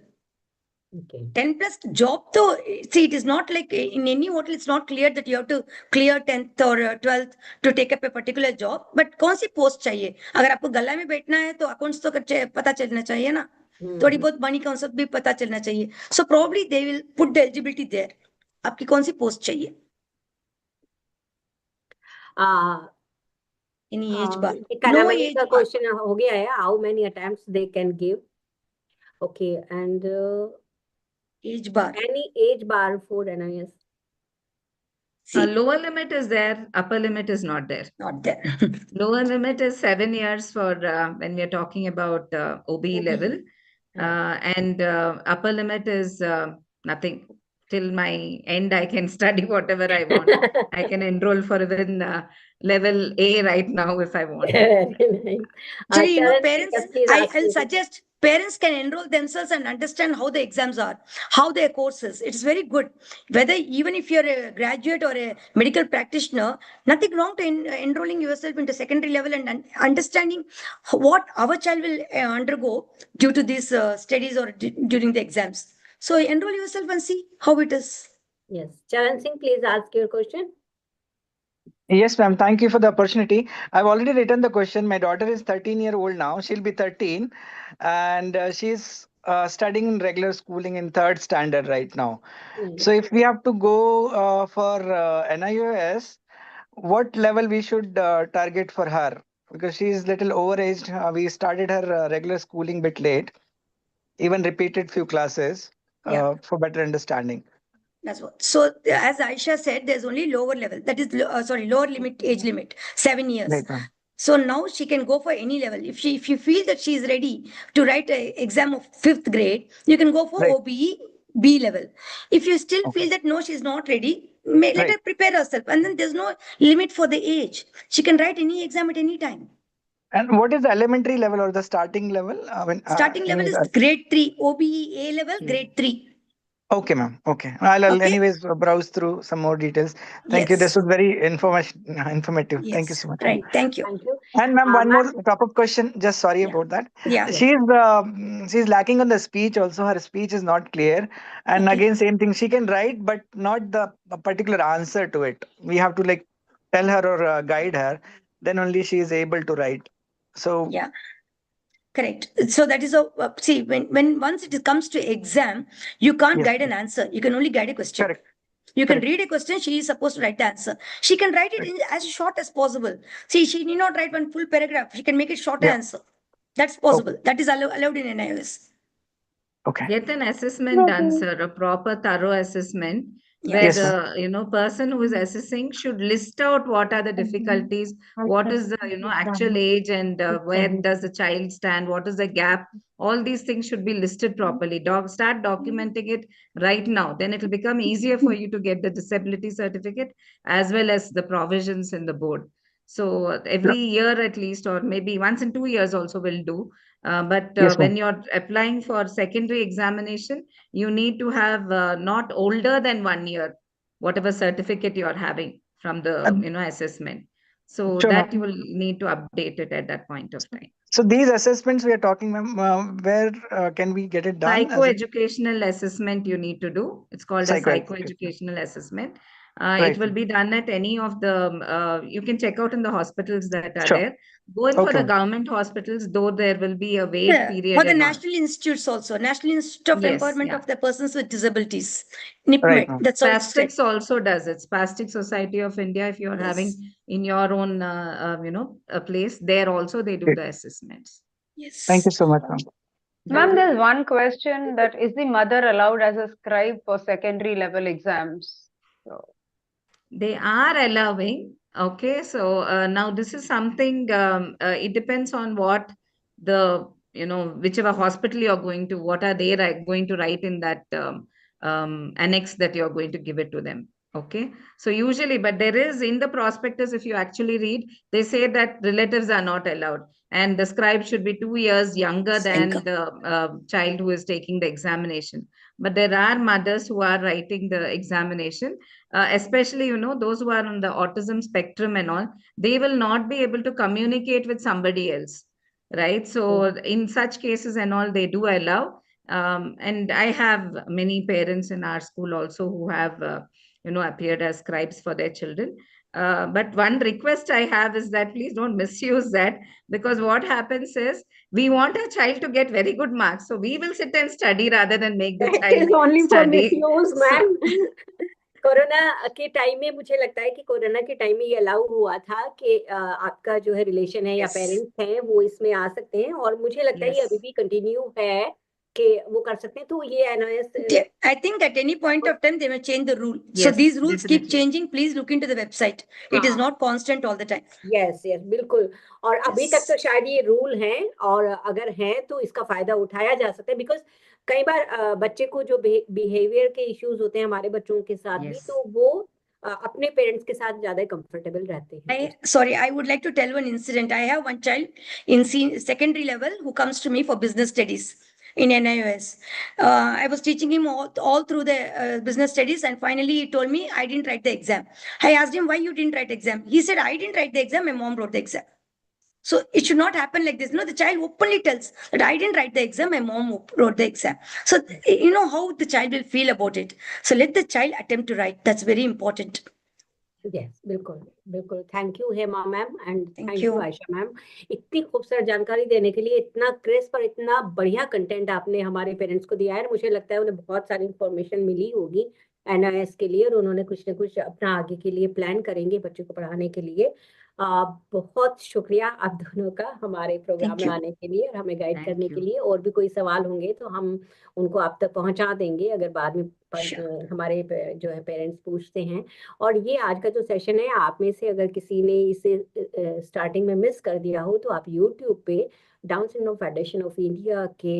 Okay. 10 plus job though, see, it is not like in any hotel, it's not clear that you have to clear 10th or 12th to take up a particular job. But कौन सी post चाहिए? अगर आपको गला में बैठना है तो accounts तो पता चलना चाहिए ना, थोड़ी बहुत बनी कॉन्सेप्ट भी पता चलना चाहिए. So probably they will put the eligibility there. आपकी कौन सी पोस्ट चाहिए? Any age bar? एक No Hemamalini age का bar. क्वेश्चन हो गया है, how many attempts they can give? Okay, and Age bar. any age bar for NIOS? See, Lower limit is there, upper limit is not there. not there. Lower limit is 7 years for when we are talking about OBE level, and upper limit is nothing. Till my end, I can study whatever I want. I can enroll for even level A right now if I want. Very nice. Actually, you know, Charan, parents, yes, please ask I'll me. suggest parents can enroll themselves and understand how the exams are, how their courses. It's very good. Whether even if you're a graduate or a medical practitioner, nothing wrong to enrolling yourself into secondary level and understanding what our child will undergo due to these studies or during the exams. So enroll yourself and see how it is. Yes, Charan Singh, please ask your question. Yes, ma'am. Thank you for the opportunity. I've already written the question. My daughter is 13-year-old now. She'll be 13, and she's studying in regular schooling in third standard right now. So if we have to go for NIOS, what level we should target for her? Because she is little overaged. We started her regular schooling bit late, even repeated few classes for better understanding. That's what. So as Ayesha said, there's only lower level. That is, lower limit, age limit, 7 years. Right, ma'am. So now she can go for any level. If you feel that she is ready to write an exam of 5th grade, you can go for Right. OBE B level. If you still Okay. feel that no, she's not ready, let Right. her prepare herself. And then there's no limit for the age. She can write any exam at any time. And what is the elementary level or the starting level? Starting level is grade 3, OBE A level, grade 3. Okay, ma'am. Okay. I'll Okay. anyways browse through some more details. Thank you. This Yes. was very informative. Thank you Yes. so much. Right. Thank you. Thank you. And ma'am, one Ma'am, more top-up question. Just sorry Yeah. about that. Yeah. She's lacking on the speech also. Her speech is not clear. And Okay. again, same thing. She can write, but not the particular answer to it. We have to like tell her or guide her. Then only she is able to write. So Yeah. Correct. So that is a see when once it comes to exam, you can't yes, guide an answer. You can only guide a question. correct. You can Correct. read a question. She is supposed to write the answer. She can write it in as short as possible. See, she need not write one full paragraph. She can make it shorter Yeah. answer. That's Okay. possible. That is allowed in NIOS. Okay. Get an assessment done, sir, a proper thorough assessment where Yes. Yes, ma'am. the person who is assessing should list out what are the difficulties, what is the actual age, and where does the child stand, what is the gap. All these things should be listed properly. Start documenting it right now. Then it will become easier for you to get the disability certificate as well as the provisions in the board. So every year at least, or maybe once in 2 years also will do. But Yes, when ma'am. you're applying for secondary examination, you need to have not older than 1 year, whatever certificate you're having from the assessment. So Sure, that you ma'am. will need to update it at that point of time. So these assessments we are talking, ma'am, where can we get it done? As a Psychoeducational assessment you need to do. It's called a psychoeducation. psychoeducational assessment. It Right. will be done at any of the, you can check out in the hospitals that are Sure. there. Go in for Okay, the ma'am. government hospitals, though there will be a wait Yeah. period Or the and all. national institutes also. National Institute of Yes, Empowerment yeah. of the Persons with Disabilities. Right, NIPMED. ma'am. That's how it's said. Spastics also does it. Spastic Society of India, if you're Yes. having in your own, a place, there also they do Great. the assessments. Thank Yes. you so much, ma'am. Ma'am, there's one question that is the mother allowed as a scribe for secondary level exams? So, They are allowing. Okay, so now this is something, it depends on what the, whichever hospital you're going to, what are they going to write in that annex that you're going to give it to them. Okay, so usually, but there is in the prospectus, if you actually read, they say that relatives are not allowed. And the scribe should be 2 years younger than the child who is taking the examination. But there are mothers who are writing the examination, especially those who are on the autism spectrum and all. They will not be able to communicate with somebody else, right? So in such cases and all, they do allow. And I have many parents in our school also who have, appeared as scribes for their children. But one request I have is that please don't misuse that, because what happens is we want our child to get very good marks. So we will sit and study rather than make the That child is only for study. misuse, So- ma'am. Corona के time में मुझे लगता है कि corona के time में ये allow हुआ था कि आपका जो है रिलेशन है या Yes. पेरेंट्स हैं वो इसमें आ सकते हैं, और मुझे लगता है ये Yes. अभी भी कंटिन्यू है कि वो कर सकते हैं. तो ये NIOS I think at any point of time they may change the rule. So Yes, these rules keep definitely. changing. Please look into the website. It is हाँ. not constant all the time. Yes yes बिल्कुल. और अभी तक तो शायद ये rule हैं, और अगर हैं तो इसका फायदा उठाया जा सकता है, बिकॉज कई बार बच्चे को जो बिहेवियर के इश्यूज होते हैं हमारे बच्चों के साथ भी, Yes. तो वो अपने पेरेंट्स के साथ ज्यादा कंफर्टेबल रहते हैं. I would like to tell one incident. I have one child in secondary level who comes to me for business studies in NIOS. I was teaching him all through the business studies, and finally he told me I didn't write the exam. I asked him why you didn't write the exam. He said I didn't write the exam. My mom wrote the exam. So it should not happen like this. No, the child openly tells that I didn't write the exam. My mom wrote the exam. So you know how the child will feel about it. So let the child attempt to write. That's very important. Yes बिल्कुल बिल्कुल. Thank you Hema ma'am, and Thank thank you. You Ayesha ma'am, इतनी खूबसूरत जानकारी देने के लिए. इतना crisp और इतना बढ़िया कंटेंट आपने हमारे पेरेंट्स को दिया है. मुझे लगता है उन्हें बहुत सारी इंफॉर्मेशन मिली होगी NIOS के लिए, और उन्होंने कुछ ना कुछ अपना आगे के लिए प्लान करेंगे बच्चों को पढ़ाने के लिए. बहुत शुक्रिया आप दोनों का हमारे प्रोग्राम Thank में you. आने के लिए और हमें गाइड Thank करने के you. लिए. और भी कोई सवाल होंगे तो हम उनको आप तक पहुंचा देंगे अगर बाद में Sure. हमारे जो है पेरेंट्स पूछते हैं. और ये आज का जो सेशन है, आप में से अगर किसी ने इसे स्टार्टिंग में मिस कर दिया हो तो आप यूट्यूब पे down syndrome federation of India के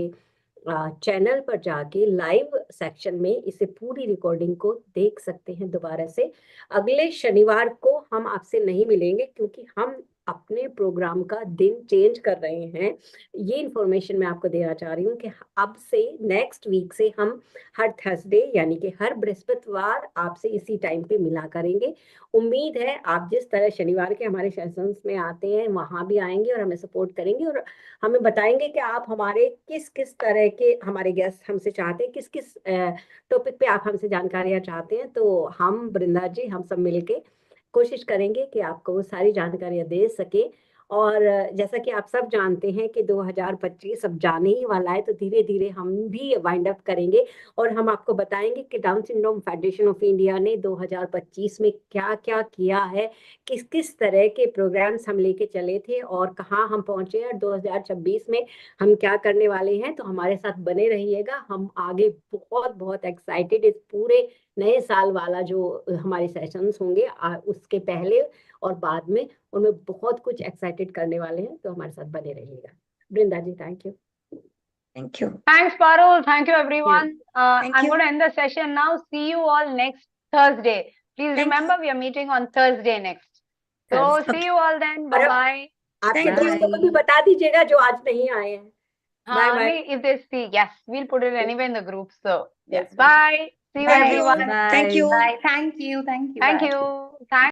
चैनल पर जाके लाइव सेक्शन में इसे पूरी रिकॉर्डिंग को देख सकते हैं दोबारा से. अगले शनिवार को हम आपसे नहीं मिलेंगे क्योंकि हम अपने प्रोग्राम का दिन चेंज कर रहे हैं. ये इंफॉर्मेशन मैं आपको देना चाह रही हूँ कि अब से नेक्स्ट वीक से हम हर थर्सडे यानी कि हर बृहस्पतिवार आपसे इसी टाइम पे मिला करेंगे. उम्मीद है आप जिस तरह शनिवार के हमारे सेशंस में आते हैं वहां भी आएंगे और हमें सपोर्ट करेंगे और हमें बताएंगे कि आप हमारे किस किस तरह के हमारे गेस्ट हमसे चाहते हैं, किस किस टॉपिक पे आप हमसे जानकारियां चाहते हैं. तो हम वृंदा जी हम सब मिलके कोशिश करेंगे कि आपको वो सारी जानकारियां दे सके. और जैसा कि आप सब जानते हैं कि 2025 अब जाने ही वाला है, तो धीरे धीरे हम भी वाइंड अप करेंगे और हम आपको बताएंगे कि down syndrome federation of India ने 2025 में क्या क्या किया है, किस किस तरह के प्रोग्राम्स हम लेके चले थे और कहाँ हम पहुंचे और 2026 में हम क्या करने वाले हैं. तो हमारे साथ बने रहिएगा. हम आगे बहुत बहुत एक्साइटेड इस पूरे नए साल वाला जो हमारे सेशंस होंगे उसके पहले और बाद में उनमें बहुत कुछ एक्साइटेड करने वाले हैं. तो हमारे साथ बने रहिएगा. Vrinda ji thank you. Thank you. Thanks, Parul. Thank you, everyone. Thank I'm you. going to end the session now. See you all next Thursday. Please Thank remember, we are meeting on Thursday next. So, Thursday. see you all then. और Bye-bye. आपके Thank you. दोस्तों को भी बता दीजिएगा जो आज नहीं आए हैं. Bye bye. If they see, yes, we'll put it anyway in the group. So, yes, Yes, bye. See you, Bye, everyone. everyone. Thank you. Bye. Thank you. Thank you. Thank Bye. you. Thank